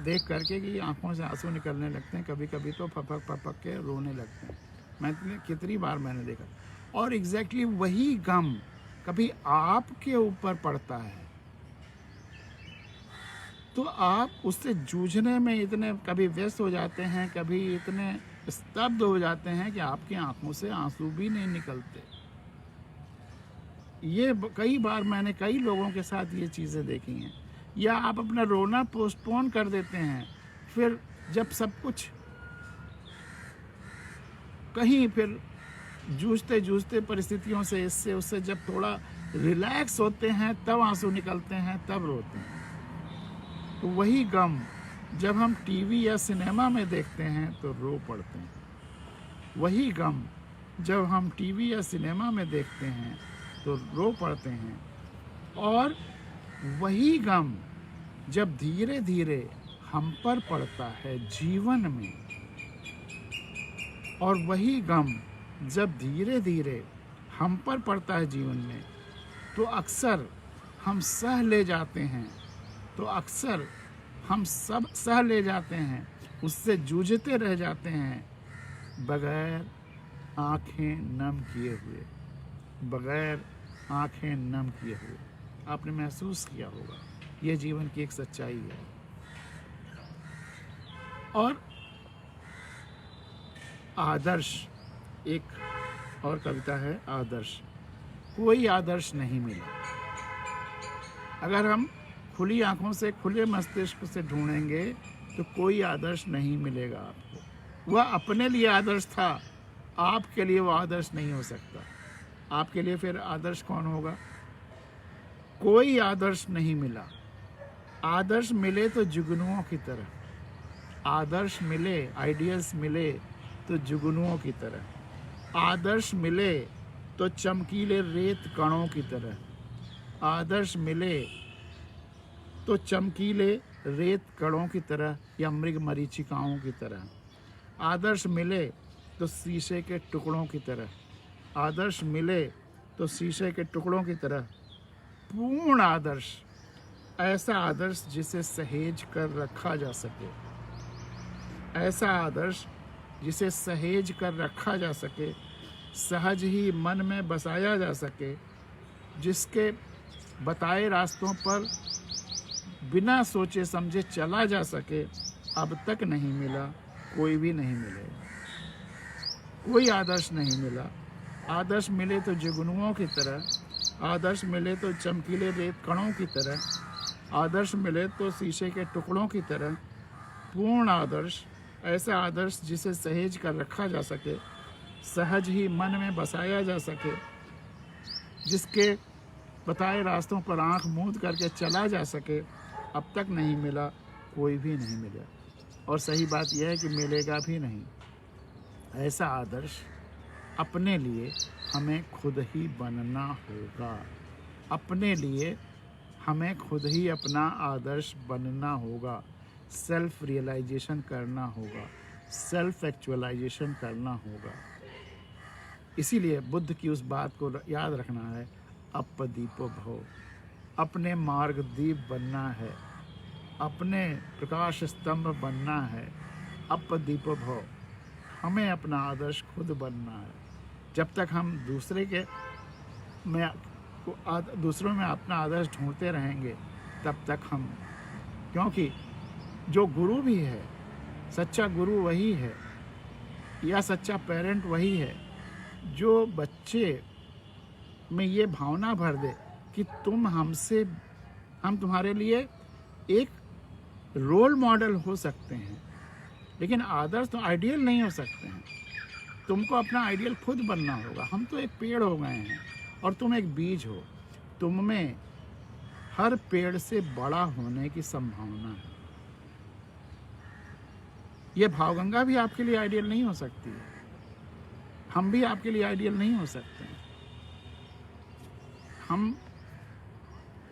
देख करके कि आंखों से आंसू निकलने लगते हैं, कभी कभी तो फपक के रोने लगते हैं। कितनी बार मैंने देखा। और एग्जैक्टली वही गम कभी आपके ऊपर पड़ता है तो आप उससे जूझने में इतने कभी व्यस्त हो जाते हैं, कभी इतने स्तब्ध हो जाते हैं कि आपकी आंखों से आंसू भी नहीं निकलते। ये कई बार मैंने कई लोगों के साथ ये चीज़ें देखी हैं। या आप अपना रोना पोस्टपोन कर देते हैं, फिर जब सब कुछ कहीं फिर जूझते परिस्थितियों से, इससे उससे जब थोड़ा रिलैक्स होते हैं तब आंसू निकलते हैं, तब रोते हैं। तो वही गम जब हम टीवी या सिनेमा में देखते हैं तो रो पड़ते हैं। वही गम जब हम टीवी या सिनेमा में देखते हैं तो रो पड़ते हैं। और वही गम जब धीरे धीरे हम पर पड़ता है जीवन में, और वही गम जब धीरे धीरे हम पर पड़ता है जीवन में, तो अक्सर हम सह ले जाते हैं, सह ले जाते हैं, उससे जूझते रह जाते हैं, बगैर आँखें नम किए हुए। आपने महसूस किया होगा, यह जीवन की एक सच्चाई है। और आदर्श, एक और कविता है आदर्श। कोई आदर्श नहीं मिला। अगर हम खुली आंखों से, खुले मस्तिष्क से ढूंढेंगे तो कोई आदर्श नहीं मिलेगा आपको। वह अपने लिए आदर्श था, आपके लिए वो आदर्श नहीं हो सकता। आपके लिए फिर आदर्श कौन होगा? कोई आदर्श नहीं मिला। आदर्श मिले तो जुगनुओं की तरह, आदर्श मिले, आइडियल्स मिले तो जुगनुओं की तरह, आदर्श मिले तो चमकीले रेत कणों की तरह, आदर्श मिले तो चमकीले रेत कणों की तरह या मृग मरीचिकाओं की तरह, आदर्श मिले तो शीशे के टुकड़ों की तरह, आदर्श मिले तो शीशे के टुकड़ों की तरह। पूर्ण आदर्श, ऐसा आदर्श जिसे सहेज कर रखा जा सके, ऐसा आदर्श जिसे सहेज कर रखा जा सके, सहज ही मन में बसाया जा सके, जिसके बताए रास्तों पर बिना सोचे समझे चला जा सके, अब तक नहीं मिला, कोई भी नहीं मिलेगा। कोई आदर्श नहीं मिला। आदर्श मिले तो जुगनुओं की तरह, आदर्श मिले तो चमकीले रेत कणों की तरह, आदर्श मिले तो शीशे के टुकड़ों की तरह। पूर्ण आदर्श, ऐसा आदर्श जिसे सहेज कर रखा जा सके, सहज ही मन में बसाया जा सके, जिसके बताए रास्तों पर आंख मूंद करके चला जा सके, अब तक नहीं मिला, कोई भी नहीं मिला। और सही बात यह है कि मिलेगा भी नहीं। ऐसा आदर्श अपने लिए हमें खुद ही बनना होगा। अपने लिए हमें खुद ही अपना आदर्श बनना होगा। सेल्फ रियलाइजेशन करना होगा, सेल्फ एक्चुअलाइजेशन करना होगा। इसीलिए बुद्ध की उस बात को याद रखना है, अपदीपो भव। अपने मार्ग दीप बनना है, अपने प्रकाश स्तंभ बनना है। अपदीपो भव, हमें अपना आदर्श खुद बनना है। जब तक हम दूसरों में अपना आदर्श ढूंढते रहेंगे, तब तक हम, क्योंकि जो गुरु भी है, सच्चा गुरु वही है, या सच्चा पेरेंट वही है जो बच्चे में ये भावना भर दे कि हम तुम्हारे लिए एक रोल मॉडल हो सकते हैं, लेकिन आदर्श तो आइडियल नहीं हो सकते हैं। तुमको अपना आइडियल खुद बनना होगा। हम तो एक पेड़ हो गए हैं और तुम एक बीज हो। तुम में हर पेड़ से बड़ा होने की संभावना है। ये भावगंगा भी आपके लिए आइडियल नहीं हो सकती है, हम भी आपके लिए आइडियल नहीं हो सकते हैं। हम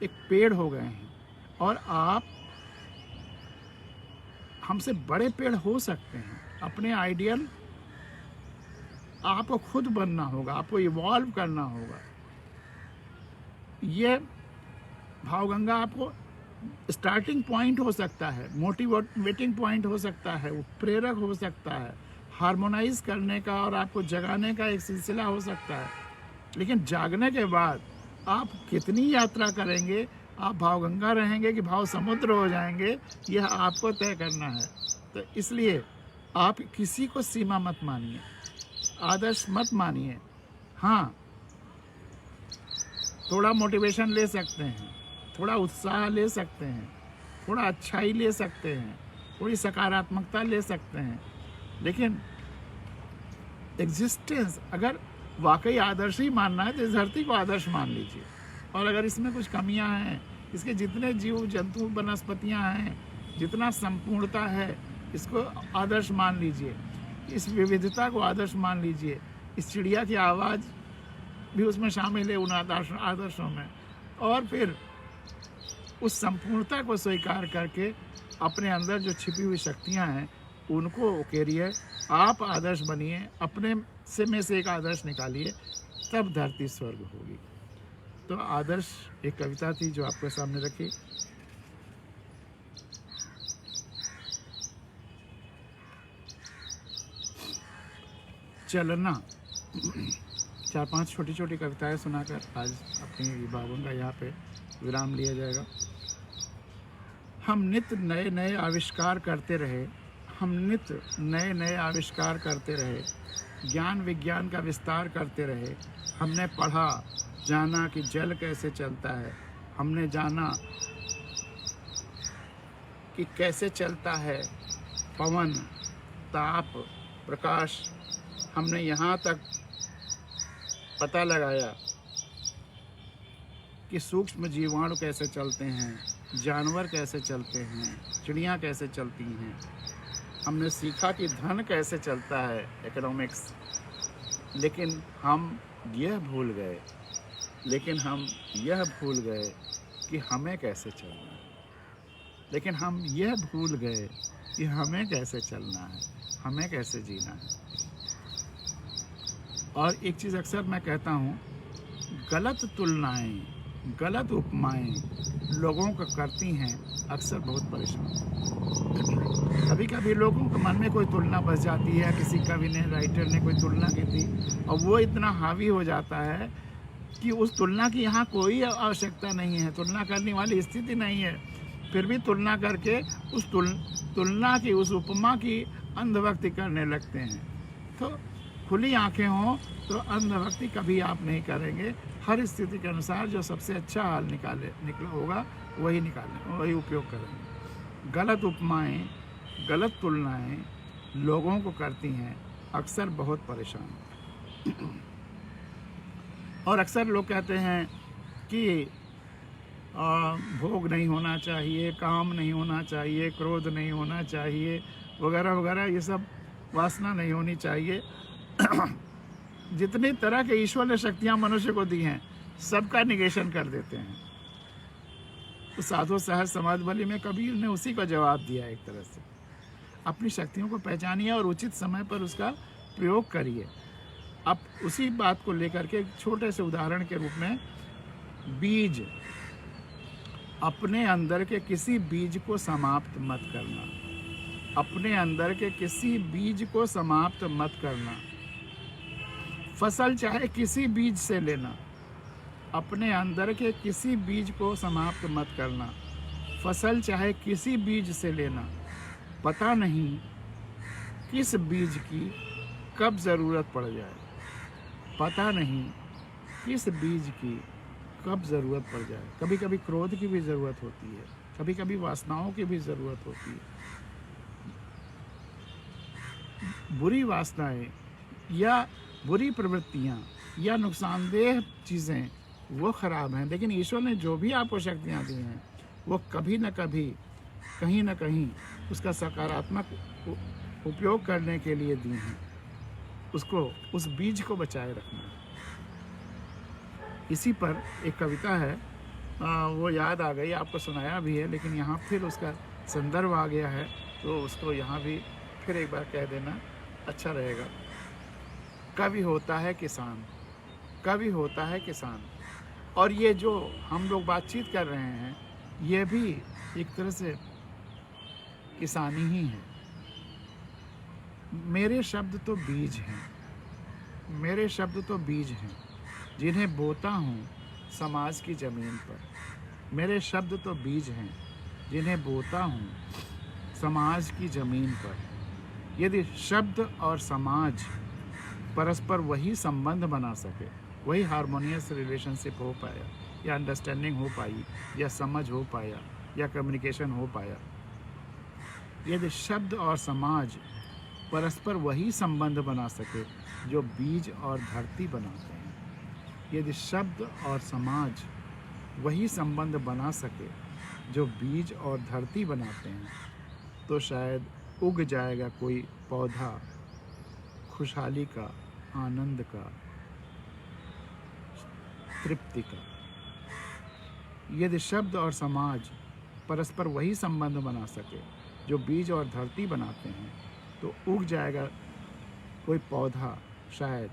एक पेड़ हो गए हैं और आप हमसे बड़े पेड़ हो सकते हैं। अपने आइडियल आपको खुद बनना होगा, आपको इवॉल्व करना होगा। ये भावगंगा आपको स्टार्टिंग पॉइंट हो सकता है, मोटिवेटिंग पॉइंट हो सकता है, वो प्रेरक हो सकता है, हार्मोनाइज करने का और आपको जगाने का एक सिलसिला हो सकता है। लेकिन जागने के बाद आप कितनी यात्रा करेंगे, आप भावगंगा रहेंगे कि भाव समुद्र हो जाएंगे, यह आपको तय करना है। तो इसलिए आप किसी को सीमा मत मानिए, आदर्श मत मानिए। हाँ, थोड़ा मोटिवेशन ले सकते हैं, थोड़ा उत्साह ले सकते हैं, थोड़ा अच्छाई ले सकते हैं, थोड़ी सकारात्मकता ले सकते हैं, लेकिन एग्जिस्टेंस अगर वाकई आदर्श ही मानना है तो इस धरती को आदर्श मान लीजिए। और अगर इसमें कुछ कमियां हैं, इसके जितने जीव जंतु वनस्पतियां हैं, जितना संपूर्णता है, इसको आदर्श मान लीजिए, इस विविधता को आदर्श मान लीजिए। इस चिड़िया की आवाज़ भी उसमें शामिल है उन आदर्शों में। और फिर उस संपूर्णता को स्वीकार करके अपने अंदर जो छिपी हुई शक्तियां हैं उनको उकेरिए, आप आदर्श बनिए, अपने से एक आदर्श निकालिए, तब धरती स्वर्ग होगी। तो आदर्श एक कविता थी जो आपके सामने रखी। चलना, 4-5 छोटी छोटी कविताएं सुनाकर आज अपनी विभागों का यहाँ पे विराम लिया जाएगा। हम नित्य नए नए आविष्कार करते रहे, हम नित्य नए नए आविष्कार करते रहे, ज्ञान विज्ञान का विस्तार करते रहे। हमने पढ़ा जाना कि जल कैसे चलता है, हमने जाना कि कैसे चलता है पवन, ताप, प्रकाश। हमने यहाँ तक पता लगाया कि सूक्ष्म जीवाणु कैसे चलते हैं, जानवर कैसे चलते हैं, चिड़ियाँ कैसे चलती हैं। हमने सीखा कि धन कैसे चलता है, इकोनॉमिक्स। लेकिन हम यह भूल गए कि हमें कैसे चलना है। लेकिन हम यह भूल गए कि हमें कैसे चलना है, हमें कैसे जीना है। और एक चीज़ अक्सर मैं कहता हूँ, गलत तुलनाएं, गलत उपमाएं लोगों को करती हैं अक्सर बहुत परेशान। कभी कभी लोगों के मन में कोई तुलना बस जाती है, किसी कवि ने, राइटर ने कोई तुलना की थी, और वो इतना हावी हो जाता है कि उस तुलना की यहाँ कोई आवश्यकता नहीं है, तुलना करने वाली स्थिति नहीं है, फिर भी तुलना करके उस तुलना की, उस उपमा की अंधभक्ति करने लगते हैं। तो खुली आंखें हों तो अंधभक्ति कभी आप नहीं करेंगे। हर स्थिति के अनुसार जो सबसे अच्छा हाल निकला होगा वही उपयोग करेंगे। गलत उपमाएं, गलत तुलनाएं लोगों को करती हैं अक्सर बहुत परेशान। और अक्सर लोग कहते हैं कि भोग नहीं होना चाहिए, काम नहीं होना चाहिए, क्रोध नहीं होना चाहिए, वगैरह वगैरह, ये सब वासना नहीं होनी चाहिए। जितनी तरह के ईश्वर ने शक्तियां मनुष्य को दी हैं सबका निगेशन कर देते हैं। तो साधु सहज समाज बलि में कबीर ने उसी का जवाब दिया। एक तरह से अपनी शक्तियों को पहचानिए और उचित समय पर उसका प्रयोग करिए। अब उसी बात को लेकर के एक छोटे से उदाहरण के रूप में, बीज, अपने अंदर के किसी बीज को समाप्त मत करना, अपने अंदर के किसी बीज को समाप्त मत करना। फसल चाहे किसी बीज से लेना, अपने अंदर के किसी बीज को समाप्त मत करना। फसल चाहे किसी बीज से लेना, पता नहीं किस बीज की कब ज़रूरत पड़ जाए, पता नहीं किस बीज की कब ज़रूरत पड़ जाए। कभी कभी क्रोध की भी ज़रूरत होती है, कभी कभी वासनाओं की भी ज़रूरत होती है। बुरी वासनाएं या बुरी प्रवृत्तियां या नुकसानदेह चीज़ें वो ख़राब हैं, लेकिन ईश्वर ने जो भी आपको शक्तियां दी हैं वो कभी न कभी, कहीं न कहीं उसका सकारात्मक उपयोग करने के लिए दी हैं। उसको, उस बीज को बचाए रखना। इसी पर एक कविता है, वो याद आ गई, आपको सुनाया भी है, लेकिन यहाँ फिर उसका संदर्भ आ गया है तो उसको यहाँ भी फिर एक बार कह देना अच्छा रहेगा। कवि होता है किसान, कवि होता है किसान। और ये जो हम लोग बातचीत कर रहे हैं ये भी एक तरह से किसानी ही है। मेरे शब्द तो बीज हैं, मेरे शब्द तो बीज हैं जिन्हें बोता हूँ समाज की ज़मीन पर। मेरे शब्द तो बीज हैं जिन्हें बोता हूँ समाज की ज़मीन पर। यदि शब्द और समाज परस्पर वही संबंध बना सके, वही हारमोनियस रिलेशनशिप हो पाया, या अंडरस्टैंडिंग हो पाई, या समझ हो पाया, या कम्युनिकेशन हो पाया। यदि शब्द और समाज परस्पर वही संबंध बना सके जो बीज और धरती बनाते हैं, यदि शब्द और समाज वही संबंध बना सके जो बीज और धरती बनाते हैं, तो शायद उग जाएगा कोई पौधा खुशहाली का, आनंद का, तृप्ति का। यदि शब्द और समाज परस्पर वही संबंध बना सके जो बीज और धरती बनाते हैं, तो उग जाएगा कोई पौधा शायद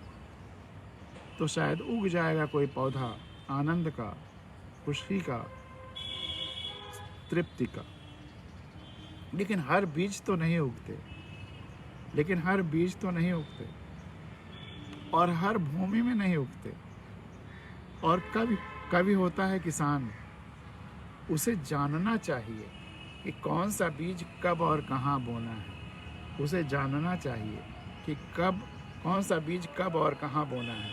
उग जाएगा कोई पौधा आनंद का, खुशी का, तृप्ति का। लेकिन हर बीज तो नहीं उगते, और हर भूमि में नहीं उगते। और कभी होता है किसान, उसे जानना चाहिए कि कौन सा बीज कब और कहाँ बोना है। उसे जानना चाहिए कि कौन सा बीज कब और कहाँ बोना है,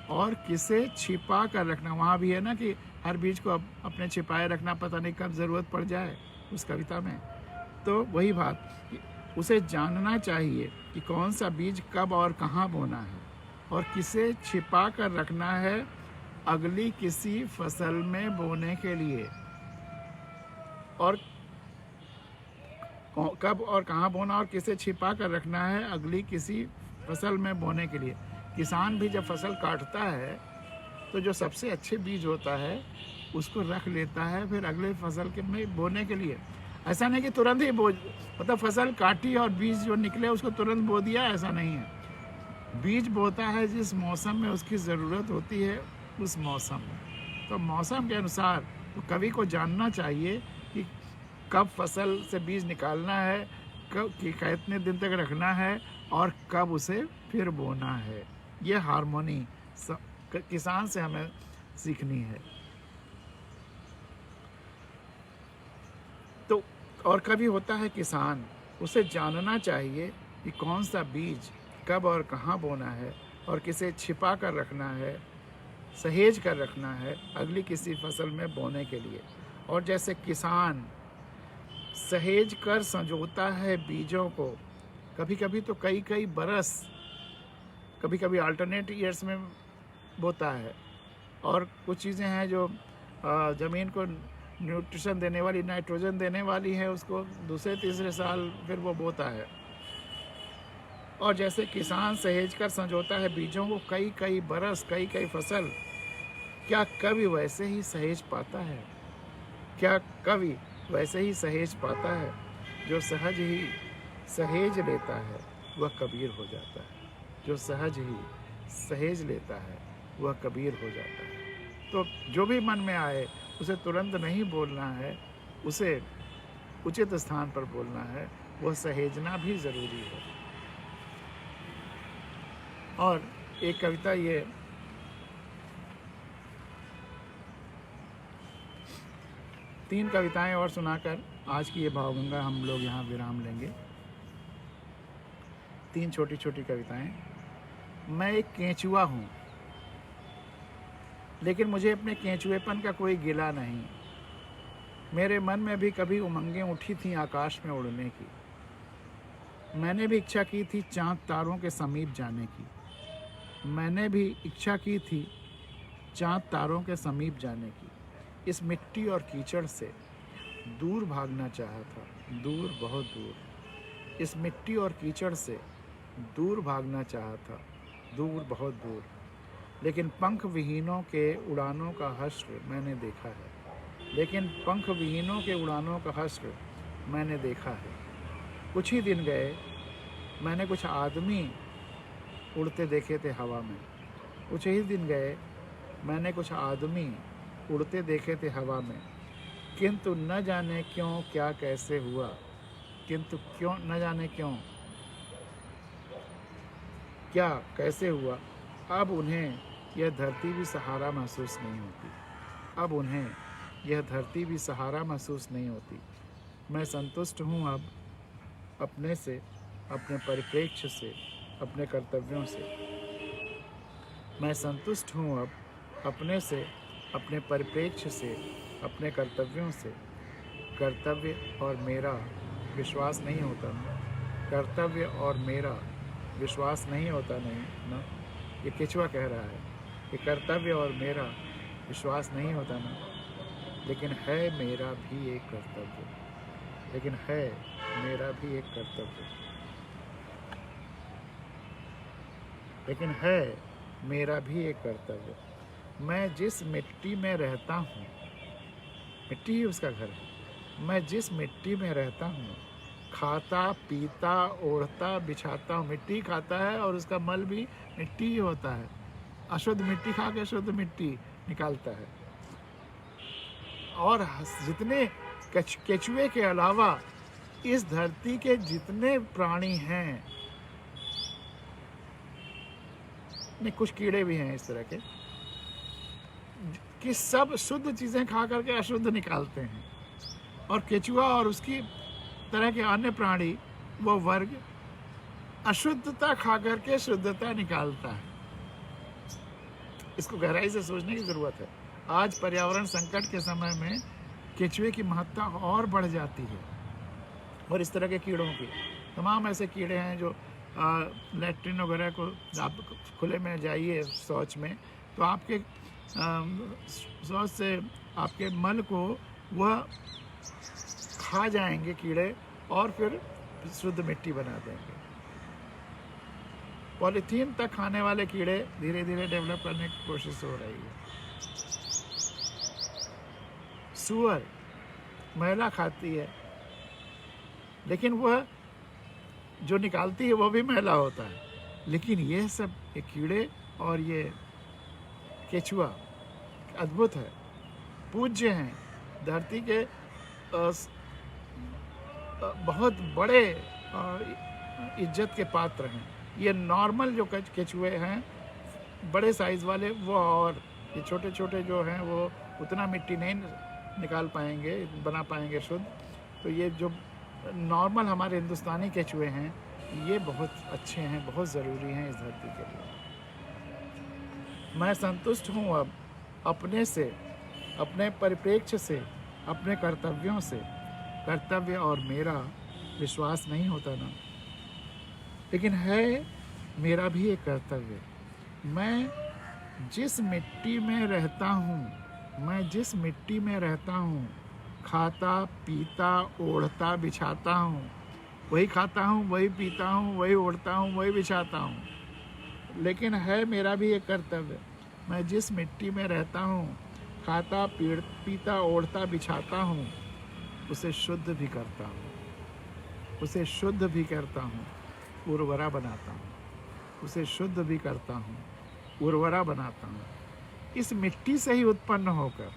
और किसे छिपा कर रखना। वहाँ भी है ना कि हर बीज को अपने छिपाए रखना, पता नहीं कब ज़रूरत पड़ जाए, उस कविता में। तो वही बात, उसे जानना चाहिए कि कौन सा बीज कब और कहाँ बोना है, और किसे छिपा कर रखना है अगली किसी फसल में बोने के लिए। और कब और कहाँ बोना और किसे छिपा कर रखना है अगली किसी फसल में बोने के लिए। किसान भी जब फसल काटता है तो जो सबसे अच्छे बीज होता है उसको रख लेता है फिर अगले फसल के में बोने के लिए। ऐसा नहीं कि तुरंत ही मतलब फसल काटी और बीज जो निकले उसको तुरंत बो दिया, ऐसा नहीं है। बीज बोता है जिस मौसम में उसकी ज़रूरत होती है, उस मौसम में। तो मौसम के अनुसार तो कवि को जानना चाहिए कि कब फसल से बीज निकालना है, कब कितने दिन तक रखना है, और कब उसे फिर बोना है। ये हार्मोनी किसान से हमें सीखनी है। तो और कभी होता है किसान, उसे जानना चाहिए कि कौन सा बीज कब और कहाँ बोना है, और किसे छिपा कर रखना है, सहेज कर रखना है अगली किसी फसल में बोने के लिए। और जैसे किसान सहेज कर संजोता है बीजों को, कभी कभी तो कई बरस, कभी अल्टरनेट ईयर्स में बोता है। और कुछ चीज़ें हैं जो ज़मीन को न्यूट्रिशन देने वाली, नाइट्रोजन देने वाली है, उसको दूसरे तीसरे साल फिर वो बोता है। और जैसे किसान सहेज कर संजोता है बीजों को कई बरस, कई फसल, क्या कवि वैसे ही सहेज पाता है? क्या कवि वैसे ही सहेज पाता है? जो सहज ही सहेज लेता है वह कबीर हो जाता है। जो सहज ही सहेज लेता है वह कबीर हो जाता है। तो जो भी मन में आए उसे तुरंत नहीं बोलना है, उसे उचित स्थान पर बोलना है, वह सहेजना भी ज़रूरी है। और एक कविता, ये तीन कविताएं और सुनाकर आज की ये भावगंगा हम लोग यहाँ विराम लेंगे। तीन छोटी छोटी कविताएं। मैं एक केंचुआ हूँ, लेकिन मुझे अपने केंचुएपन का कोई गिला नहीं। मेरे मन में भी कभी उमंगें उठी थीं आकाश में उड़ने की। मैंने भी इच्छा की थी चांद तारों के समीप जाने की। मैंने भी इच्छा की थी चांद तारों के समीप जाने की। इस मिट्टी और कीचड़ से दूर भागना चाहा था, दूर, बहुत दूर। इस मिट्टी और कीचड़ से दूर भागना चाहा था, दूर, बहुत दूर। लेकिन पंख विहीनों के उड़ानों का हश्र मैंने देखा है। लेकिन पंख विहीनों के उड़ानों का हश्र मैंने देखा है। कुछ ही दिन गए, मैंने कुछ आदमी उड़ते देखे थे हवा में। कुछ ही दिन गए, मैंने कुछ आदमी उड़ते देखे थे हवा में। किंतु न जाने क्यों, क्या, कैसे हुआ, किंतु क्यों, न जाने क्यों, क्या, कैसे हुआ, अब उन्हें यह धरती भी सहारा महसूस नहीं होती। अब उन्हें यह धरती भी सहारा महसूस नहीं होती। मैं संतुष्ट हूँ अब अपने से, अपने परिप्रेक्ष्य से, अपने कर्तव्यों से। मैं संतुष्ट हूँ अब अपने से, अपने परिप्रेक्ष्य से, अपने कर्तव्यों से। कर्तव्य और मेरा विश्वास नहीं होता। कर्तव्य और मेरा विश्वास नहीं होता, नहीं ना। ये केचुआ कह रहा है कि कर्तव्य और मेरा विश्वास नहीं होता ना, लेकिन है मेरा भी एक कर्तव्य, लेकिन है मेरा भी एक कर्तव्य, लेकिन है मेरा भी एक कर्तव्य। मैं जिस मिट्टी में रहता हूँ, मिट्टी ही उसका घर है, मैं जिस मिट्टी में रहता हूँ, खाता पीता ओढ़ता बिछाता हूँ। मिट्टी खाता है और उसका मल भी मिट्टी ही होता है। अशुद्ध मिट्टी खा के शुद्ध मिट्टी निकालता है। और जितने केचुए के अलावा इस धरती के जितने प्राणी हैं, नहीं कुछ कीड़े भी हैं इस तरह के, कि सब शुद्ध चीज़ें खा करके अशुद्ध निकालते हैं। और केचुआ और उसकी तरह के अन्य प्राणी, वो वर्ग अशुद्धता खा करके शुद्धता निकालता है। इसको गहराई से सोचने की ज़रूरत है। आज पर्यावरण संकट के समय में केचुए की महत्ता और बढ़ जाती है, और इस तरह के कीड़ों की। तमाम ऐसे कीड़े हैं जो लैट्रिन वगैरह को, आप खुले में जाइए शौच में, तो आपके शौच से आपके मल को वह खा जाएंगे कीड़े और फिर शुद्ध मिट्टी बना देंगे। पॉलीथीन तक खाने वाले कीड़े धीरे धीरे डेवलप करने की कोशिश हो रही है। सूअर मैला खाती है, लेकिन वह जो निकालती है वो भी मैला होता है। लेकिन ये सब ये कीड़े और ये केचुआ अद्भुत है, पूज्य हैं, धरती के बहुत बड़े इज्जत के पात्र हैं। ये नॉर्मल जो केचुए हैं बड़े साइज़ वाले, वो और ये छोटे छोटे जो हैं वो उतना मिट्टी नहीं निकाल पाएंगे, बना पाएंगे शुद्ध। तो ये जो नॉर्मल हमारे हिंदुस्तानी केचुए हैं, ये बहुत अच्छे हैं, बहुत ज़रूरी हैं इस धरती के लिए। मैं संतुष्ट हूँ अब अपने से, अपने परिप्रेक्ष्य से, अपने कर्तव्यों से। कर्तव्य और मेरा विश्वास नहीं होता ना, लेकिन है मेरा भी एक कर्तव्य। मैं जिस मिट्टी में रहता हूँ, मैं जिस मिट्टी में रहता हूँ, खाता पीता ओढ़ता बिछाता हूँ, वही खाता हूँ, वही पीता हूँ, वही ओढ़ता हूँ, वही बिछाता हूँ। लेकिन है मेरा भी एक कर्तव्य। मैं जिस मिट्टी में रहता हूँ, खाता पीता ओढ़ता बिछाता हूँ, उसे शुद्ध भी करता हूँ, उसे शुद्ध भी करता हूँ, उर्वरा बनाता हूँ, उसे शुद्ध भी करता हूँ, उर्वरा बनाता हूँ। इस मिट्टी से ही उत्पन्न होकर,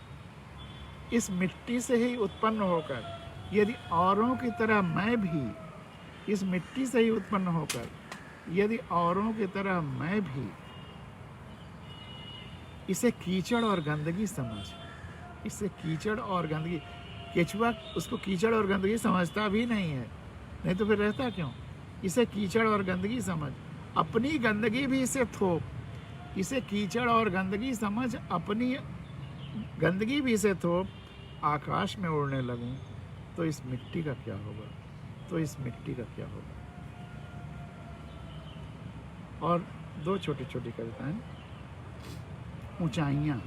इस मिट्टी से ही उत्पन्न होकर, यदि औरों की तरह मैं भी इस मिट्टी से ही उत्पन्न होकर, यदि औरों की तरह मैं भी इसे कीचड़ और गंदगी समझ, इसे कीचड़ और गंदगी, केचुआ उसको कीचड़ और गंदगी समझता भी नहीं है, नहीं तो फिर रहता क्यों? इसे कीचड़ और गंदगी समझ, अपनी गंदगी भी इसे थोप, इसे कीचड़ और गंदगी समझ, अपनी गंदगी भी इसे थोप, आकाश में उड़ने लगूं तो इस मिट्टी का क्या होगा? तो इस मिट्टी का क्या होगा? और दो छोटी छोटी कविताएं। ऊंचाइयां।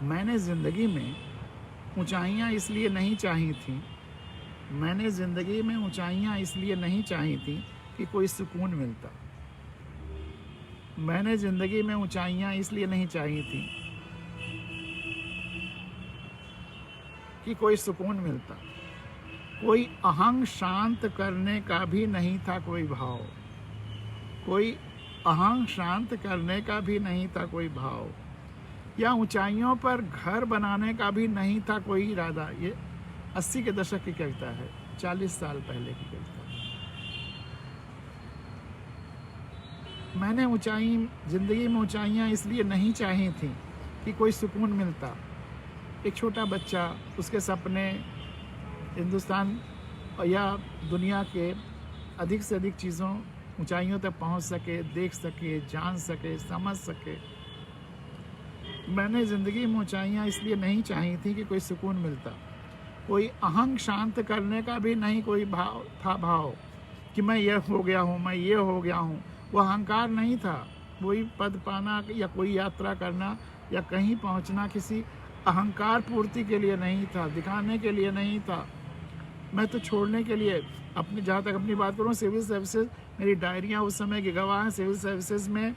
मैंने ज़िंदगी में ऊंचाइयां इसलिए नहीं चाही थी, मैंने ज़िंदगी में ऊंचाइयां इसलिए नहीं चाही थी कि कोई सुकून मिलता। मैंने ज़िंदगी में ऊंचाइयां इसलिए नहीं चाही थी कि कोई सुकून मिलता। कोई अहंग शांत करने का भी नहीं था कोई भाव, कोई अहंग शांत करने का भी नहीं था कोई भाव, या ऊंचाइयों पर घर बनाने का भी नहीं था कोई इरादा। ये 80 के दशक की कविता है, 40 साल पहले की कविता है। मैंने ज़िंदगी में ऊंचाइयां इसलिए नहीं चाही थी कि कोई सुकून मिलता। एक छोटा बच्चा, उसके सपने हिंदुस्तान या दुनिया के अधिक से अधिक चीज़ों, ऊंचाइयों तक पहुंच सके, देख सके, जान सके, समझ सके। मैंने ज़िंदगी में ऊंचाइयां इसलिए नहीं चाही थी कि कोई सुकून मिलता। कोई अहंग शांत करने का भी नहीं कोई भाव कि मैं ये हो गया हूँ, मैं ये हो गया हूँ। वो अहंकार नहीं था, कोई पद पाना या कोई यात्रा करना या कहीं पहुंचना किसी अहंकार पूर्ति के लिए नहीं था, दिखाने के लिए नहीं था। मैं तो छोड़ने के लिए, अपनी जहाँ तक अपनी बात करूँ, सिविल सर्विसेज, मेरी डायरियाँ उस समय की गवाह हैं, सिविल सर्विसेज में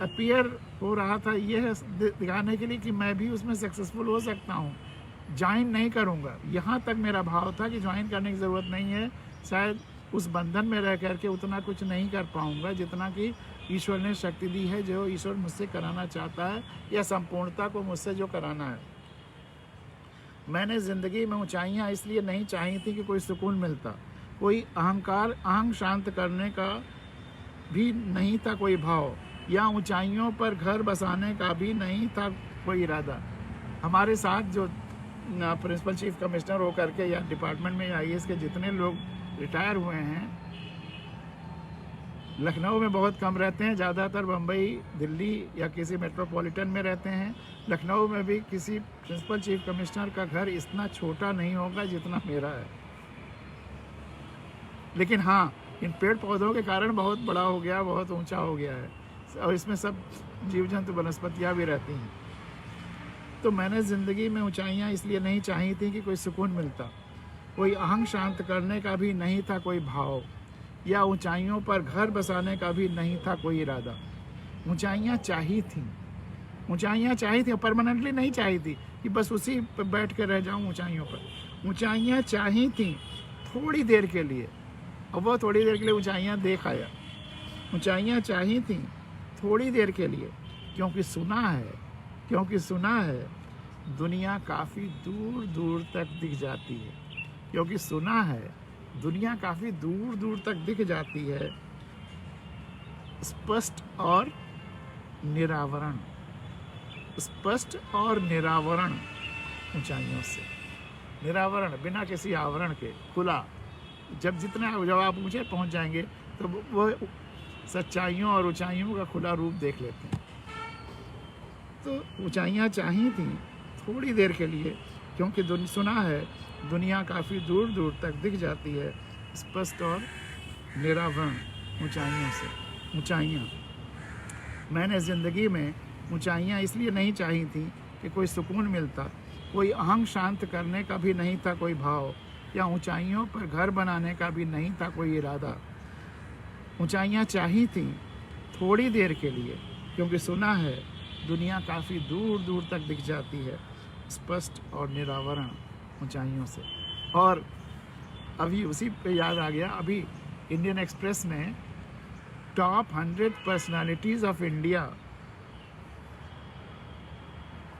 अपीयर हो रहा था ये दिखाने के लिए कि मैं भी उसमें सक्सेसफुल हो सकता हूँ। ज्वाइन नहीं करूँगा, यहाँ तक मेरा भाव था कि ज्वाइन करने की ज़रूरत नहीं है, शायद उस बंधन में रह करके उतना कुछ नहीं कर पाऊँगा जितना कि ईश्वर ने शक्ति दी है, जो ईश्वर मुझसे कराना चाहता है या संपूर्णता को मुझसे जो कराना है। मैंने ज़िंदगी में ऊंचाइयां इसलिए नहीं चाही थी कि कोई सुकून मिलता, कोई अहंकार अहंग शांत करने का भी नहीं था कोई भाव, या ऊंचाइयों पर घर बसाने का भी नहीं था कोई इरादा। हमारे साथ जो प्रिंसिपल चीफ कमिश्नर हो करके या डिपार्टमेंट में आईएएस के जितने लोग रिटायर हुए हैं, लखनऊ में बहुत कम रहते हैं, ज़्यादातर बम्बई, दिल्ली या किसी मेट्रोपॉलिटन में रहते हैं। लखनऊ में भी किसी प्रिंसिपल चीफ कमिश्नर का घर इतना छोटा नहीं होगा जितना मेरा है, लेकिन हाँ, इन पेड़ पौधों के कारण बहुत बड़ा हो गया, बहुत ऊंचा हो गया है, और इसमें सब जीव जंतु वनस्पतियाँ भी रहती हैं। तो मैंने ज़िंदगी में ऊंचाइयाँ इसलिए नहीं चाही थी कि कोई सुकून मिलता, कोई अहंग शांत करने का भी नहीं था कोई भाव, या ऊंचाइयों पर घर बसाने का भी नहीं था कोई इरादा। ऊंचाइयाँ चाहिए थी, ऊंचाइयाँ चाहिए थी, परमानेंटली नहीं चाहिए थी कि बस उसी पर बैठ के रह जाऊँ ऊंचाइयों पर। ऊंचाइयाँ चाहिए थी थोड़ी देर के लिए, और वो थोड़ी देर के लिए ऊंचाइयाँ देख आया। ऊंचाइयाँ चाहिए थी थोड़ी देर के लिए, क्योंकि सुना है दुनिया काफ़ी दूर दूर तक दिख जाती है, क्योंकि सुना है दुनिया काफ़ी दूर दूर तक दिख जाती है, स्पष्ट और निरावरण, स्पष्ट और निरावरण ऊंचाइयों से, निरावरण बिना किसी आवरण के, खुला। जब आप ऊंचे पहुंच जाएंगे तो वो सच्चाइयों और ऊंचाइयों का खुला रूप देख लेते हैं। तो ऊंचाइयाँ चाहिए थी थोड़ी देर के लिए, क्योंकि सुना है दुनिया काफ़ी दूर दूर तक दिख जाती है, स्पष्ट और निरावरण ऊंचाइयों से। ऊंचाइयाँ, मैंने ज़िंदगी में ऊंचाइयाँ इसलिए नहीं चाही थी कि कोई सुकून मिलता, कोई अहंग शांत करने का भी नहीं था कोई भाव, या ऊंचाइयों पर घर बनाने का भी नहीं था कोई इरादा। ऊंचाइयाँ चाहिए थी थोड़ी देर के लिए, क्योंकि सुना है दुनिया काफ़ी दूर दूर तक दिख जाती है, स्पष्ट और निरावरण ऊंचाइयों से। और अभी उसी पे याद आ गया, अभी इंडियन एक्सप्रेस ने टॉप 100 पर्सनालिटीज़ ऑफ इंडिया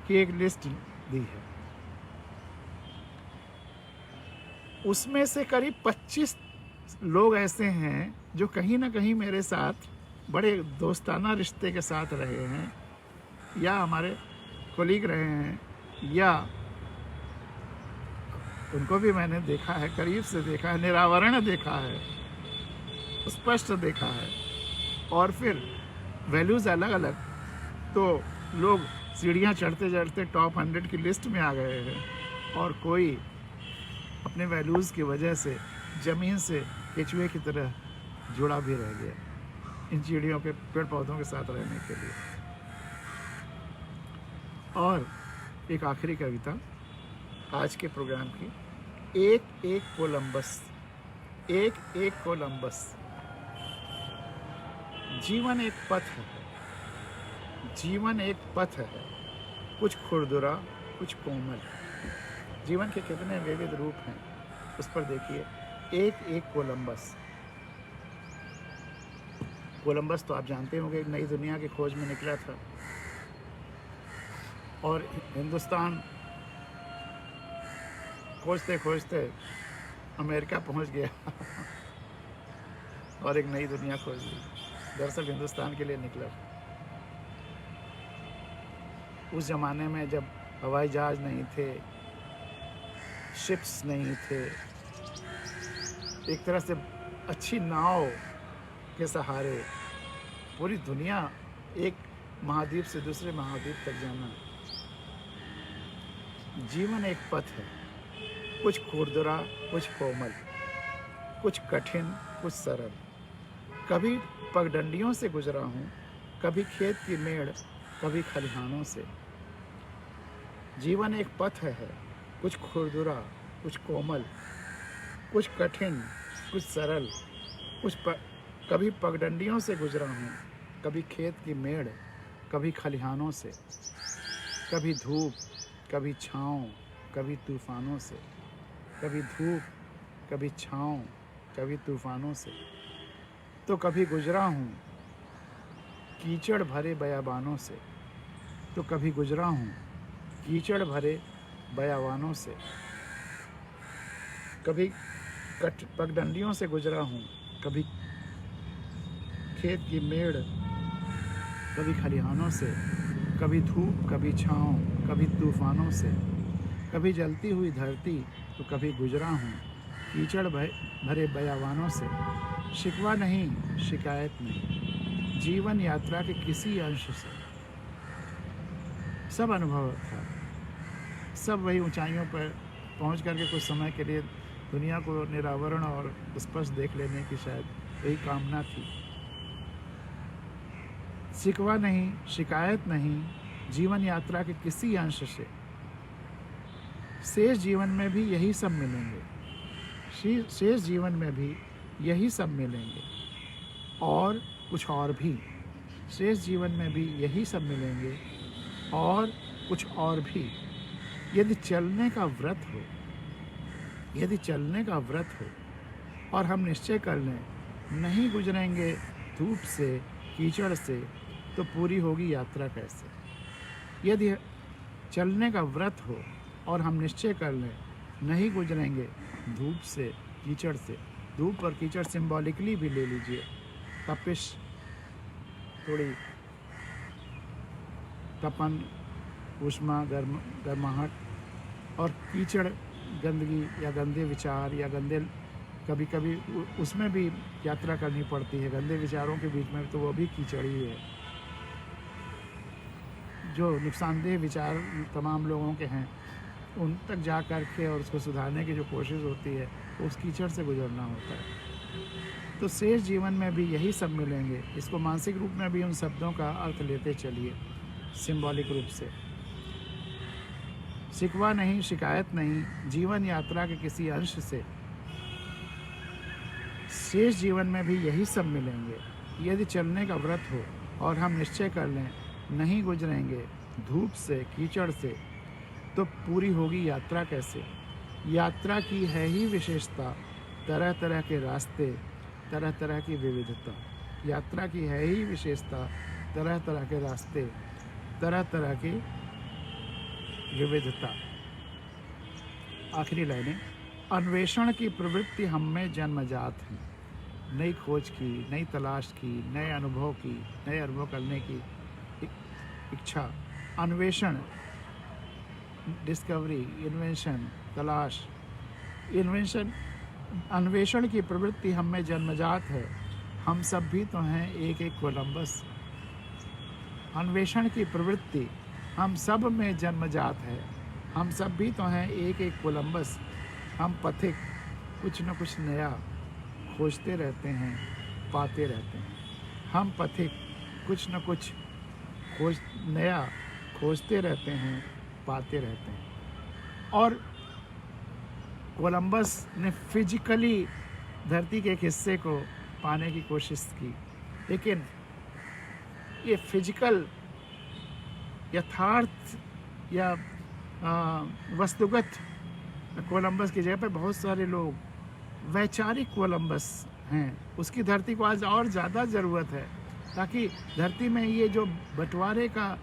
की एक लिस्ट दी है। उसमें से करीब 25 लोग ऐसे हैं जो कहीं ना कहीं मेरे साथ बड़े दोस्ताना रिश्ते के साथ रहे हैं, या हमारे कोलीग रहे हैं, या उनको भी मैंने देखा है, करीब से देखा है, निरावरण देखा है, स्पष्ट देखा है। और फिर वैल्यूज़ अलग अलग, तो लोग सीढ़ियाँ चढ़ते चढ़ते टॉप 100 की लिस्ट में आ गए हैं, और कोई अपने वैल्यूज़ की वजह से ज़मीन से केचुए की तरह जुड़ा भी रह गया इन चिड़ियों के, पेड़ पौधों के साथ रहने के लिए। और एक आखिरी कविता आज के प्रोग्राम की, एक एक कोलंबस, एक एक कोलंबस। जीवन एक पथ है, जीवन एक पथ है, कुछ खुरदुरा कुछ कोमल। जीवन के कितने विविध रूप हैं उस पर देखिए। एक एक कोलंबस, कोलंबस तो आप जानते होंगे एक नई दुनिया की खोज में निकला था, और हिंदुस्तान खोजते खोजते अमेरिका पहुंच गया और एक नई दुनिया खोज ली। दरअसल हिंदुस्तान के लिए निकला। उस ज़माने में जब हवाई जहाज़ नहीं थे, शिप्स नहीं थे, एक तरह से अच्छी नाव के सहारे पूरी दुनिया एक महाद्वीप से दूसरे महाद्वीप तक जाना। जीवन एक पथ है, कुछ खुरदुरा कुछ कोमल, कुछ कठिन कुछ सरल। कभी पगडंडियों से गुजरा हूँ, कभी खेत की मेड़, कभी खलिहानों से। जीवन एक पथ है, कुछ खुरदुरा, कुछ कोमल, कुछ कठिन, कुछ सरल, कभी पगडंडियों से गुजरा हूँ, कभी खेत की मेड़, कभी खलिहानों से, कभी धूप, कभी छाँव, कभी तूफानों से, कभी धूप, कभी छाँव, कभी तूफानों से। तो कभी गुजरा हूँ कीचड़ भरे बयाबानों से, तो कभी गुजरा हूँ कीचड़ भरे बयाबानों से, कभी पगडंडियों से गुजरा हूँ, कभी खेत की मेड़, कभी खलिहानों से, कभी धूप, कभी छाँव, कभी तूफानों से, कभी जलती हुई धरती, तो कभी गुजरा हूँ कीचड़ भरे बयाबानों से। शिकवा नहीं, शिकायत नहीं, जीवन यात्रा के किसी अंश से। सब अनुभव था, सब वही ऊंचाइयों पर पहुंच करके कुछ समय के लिए दुनिया को निरावरण और स्पष्ट देख लेने की शायद यही कामना थी। शिकवा नहीं, शिकायत नहीं, जीवन यात्रा के किसी अंश से। शेष जीवन में भी यही सब मिलेंगे, शेष जीवन में भी यही सब मिलेंगे, और कुछ और भी। शेष जीवन में भी यही सब मिलेंगे और कुछ और भी। यदि चलने का व्रत हो, यदि चलने का व्रत हो और हम निश्चय कर लें नहीं गुजरेंगे धूप से, कीचड़ से, तो पूरी होगी यात्रा कैसे। यदि चलने का व्रत हो और हम निश्चय कर लें नहीं गुजरेंगे धूप से, कीचड़ से। धूप और कीचड़ सिंबॉलिकली भी ले लीजिए, तपिश, थोड़ी तपन, ऊष्मा, गर्माहट, और कीचड़, गंदगी या गंदे विचार या गंदे, कभी कभी उसमें भी यात्रा करनी पड़ती है, गंदे विचारों के बीच में, तो वो भी कीचड़ ही है। जो नुकसानदेह विचार तमाम लोगों के हैं, उन तक जा कर के और उसको सुधारने की जो कोशिश होती है, उस कीचड़ से गुजरना होता है। तो शेष जीवन में भी यही सब मिलेंगे। इसको मानसिक रूप में भी उन शब्दों का अर्थ लेते चलिए, सिंबॉलिक रूप से। शिकवा नहीं, शिकायत नहीं, जीवन यात्रा के किसी अंश से। शेष जीवन में भी यही सब मिलेंगे। यदि चलने का व्रत हो और हम निश्चय कर लें नहीं गुजरेंगे धूप से, कीचड़ से, तो पूरी होगी यात्रा कैसे। यात्रा की है ही विशेषता, तरह तरह के रास्ते, तरह तरह की विविधता। यात्रा की है ही विशेषता, तरह तरह के रास्ते, तरह तरह की विविधता। आखिरी लाइनें। अन्वेषण की प्रवृत्ति हम में जन्मजात है। नई खोज की, नई तलाश की, नए अनुभव की, नए अनुभव करने की इच्छा। अन्वेषण, डिस्कवरी, इन्वेंशन, तलाश, इन्वेंशन, अन्वेषण की प्रवृत्ति हम में जन्मजात है। हम सब भी तो हैं एक एक कोलंबस। अन्वेषण की प्रवृत्ति हम सब में जन्मजात है। हम सब भी तो हैं एक एक कोलंबस। हम पथिक कुछ न कुछ नया खोजते रहते हैं, पाते रहते हैं। हम पथिक कुछ न कुछ नया खोजते रहते हैं, पाते रहते हैं। और कोलंबस ने फिजिकली धरती के एक हिस्से को पाने की कोशिश की, लेकिन ये फिजिकल यथार्थ या वस्तुगत कोलंबस की जगह पे बहुत सारे लोग वैचारिक कोलंबस हैं। उसकी धरती को आज और ज़्यादा ज़रूरत है, ताकि धरती में ये जो बंटवारे का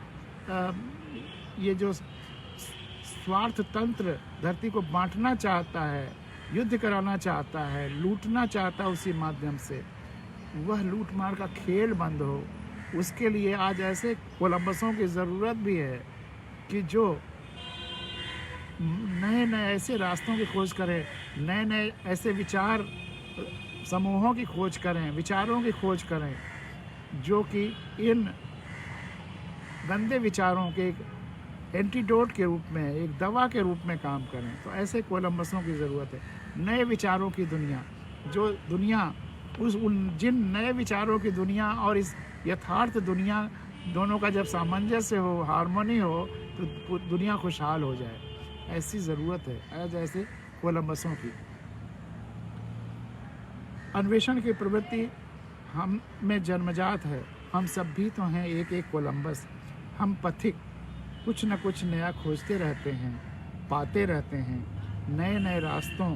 ये जो स्वार्थ तंत्र धरती को बांटना चाहता है, युद्ध कराना चाहता है, लूटना चाहता है, उसी माध्यम से वह लूट मार का खेल बंद हो। उसके लिए आज ऐसे कोलंबसों की ज़रूरत भी है कि जो नए नए ऐसे रास्तों की खोज करें, नए नए ऐसे विचार समूहों की खोज करें, विचारों की खोज करें, जो कि इन गंदे विचारों के एक एंटीडोट के रूप में, एक दवा के रूप में काम करें। तो ऐसे कोलंबसों की ज़रूरत है। नए विचारों की दुनिया, जो दुनिया जिन नए विचारों की दुनिया और इस यथार्थ दुनिया दोनों का जब सामंजस्य हो, हार्मनी हो, तो दुनिया खुशहाल हो जाए। ऐसी ज़रूरत है आज ऐसे कोलंबसों की। अन्वेषण की प्रवृत्ति हम में जन्मजात है। हम सब भी तो हैं एक एक कोलंबस। हम पथिक कुछ न कुछ नया खोजते रहते हैं, पाते रहते हैं, नए नए रास्तों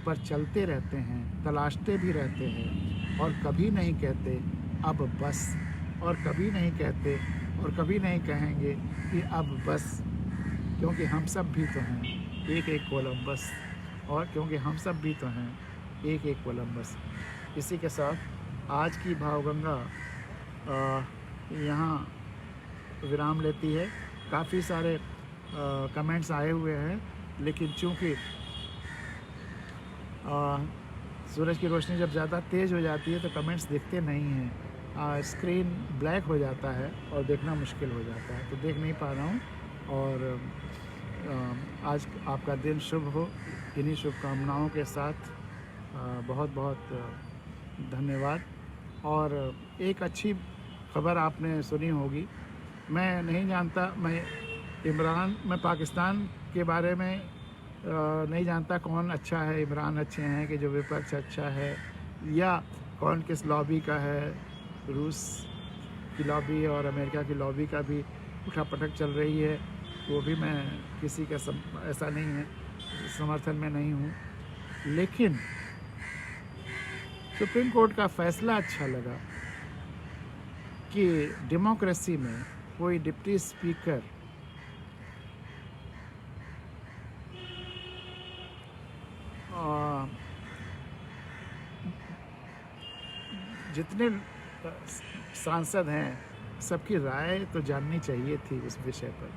पर चलते रहते हैं, तलाशते भी रहते हैं, और कभी नहीं कहते अब बस, और कभी नहीं कहते और कभी नहीं कहेंगे कि अब बस, क्योंकि हम सब भी तो हैं एक एक कोलंबस, और क्योंकि हम सब भी तो हैं एक एक कोलंबस। इसी के साथ आज की भावगंगा यहाँ विराम लेती है। काफ़ी सारे कमेंट्स आए हुए हैं, लेकिन चूँकि सूरज की रोशनी जब ज़्यादा तेज़ हो जाती है तो कमेंट्स दिखते नहीं हैं, स्क्रीन ब्लैक हो जाता है और देखना मुश्किल हो जाता है, तो देख नहीं पा रहा हूँ। और आज आपका दिन शुभ हो, इन्हीं शुभकामनाओं के साथ बहुत बहुत धन्यवाद। और एक अच्छी खबर आपने सुनी होगी, मैं नहीं जानता, मैं पाकिस्तान के बारे में नहीं जानता कौन अच्छा है, इमरान अच्छे हैं कि जो विपक्ष अच्छा है, या कौन किस लॉबी का है। रूस की लॉबी और अमेरिका की लॉबी का भी उठापटक चल रही है, वो भी मैं किसी का ऐसा नहीं है समर्थन में नहीं हूँ। लेकिन सुप्रीम कोर्ट का फैसला अच्छा लगा कि डेमोक्रेसी में कोई डिप्टी स्पीकर जितने सांसद हैं सबकी राय तो जाननी चाहिए थी उस विषय पर,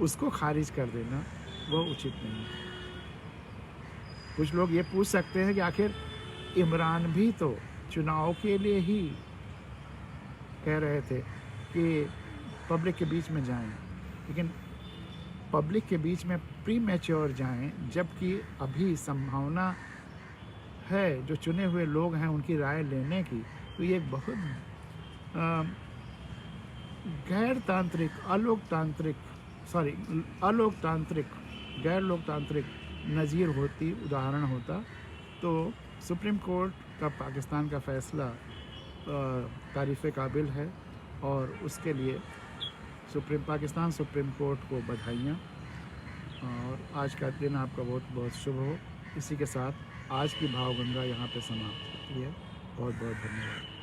उसको खारिज कर देना वो उचित नहीं है। कुछ लोग ये पूछ सकते हैं कि आखिर इमरान भी तो चुनाव के लिए ही कह रहे थे कि पब्लिक के बीच में जाएं, लेकिन पब्लिक के बीच में प्री मैच्योर जाएं, जबकि अभी संभावना है जो चुने हुए लोग हैं उनकी राय लेने की। तो ये एक बहुत गैर लोकतांत्रिक नज़ीर होती, उदाहरण होता। तो सुप्रीम कोर्ट का पाकिस्तान का फैसला तारीफ़ काबिल है, और उसके लिए पाकिस्तान सुप्रीम कोर्ट को बधाइयाँ। और आज का दिन आपका बहुत बहुत शुभ हो। इसी के साथ आज की भावगंगा यहाँ पे समाप्त होती है। बहुत बहुत धन्यवाद।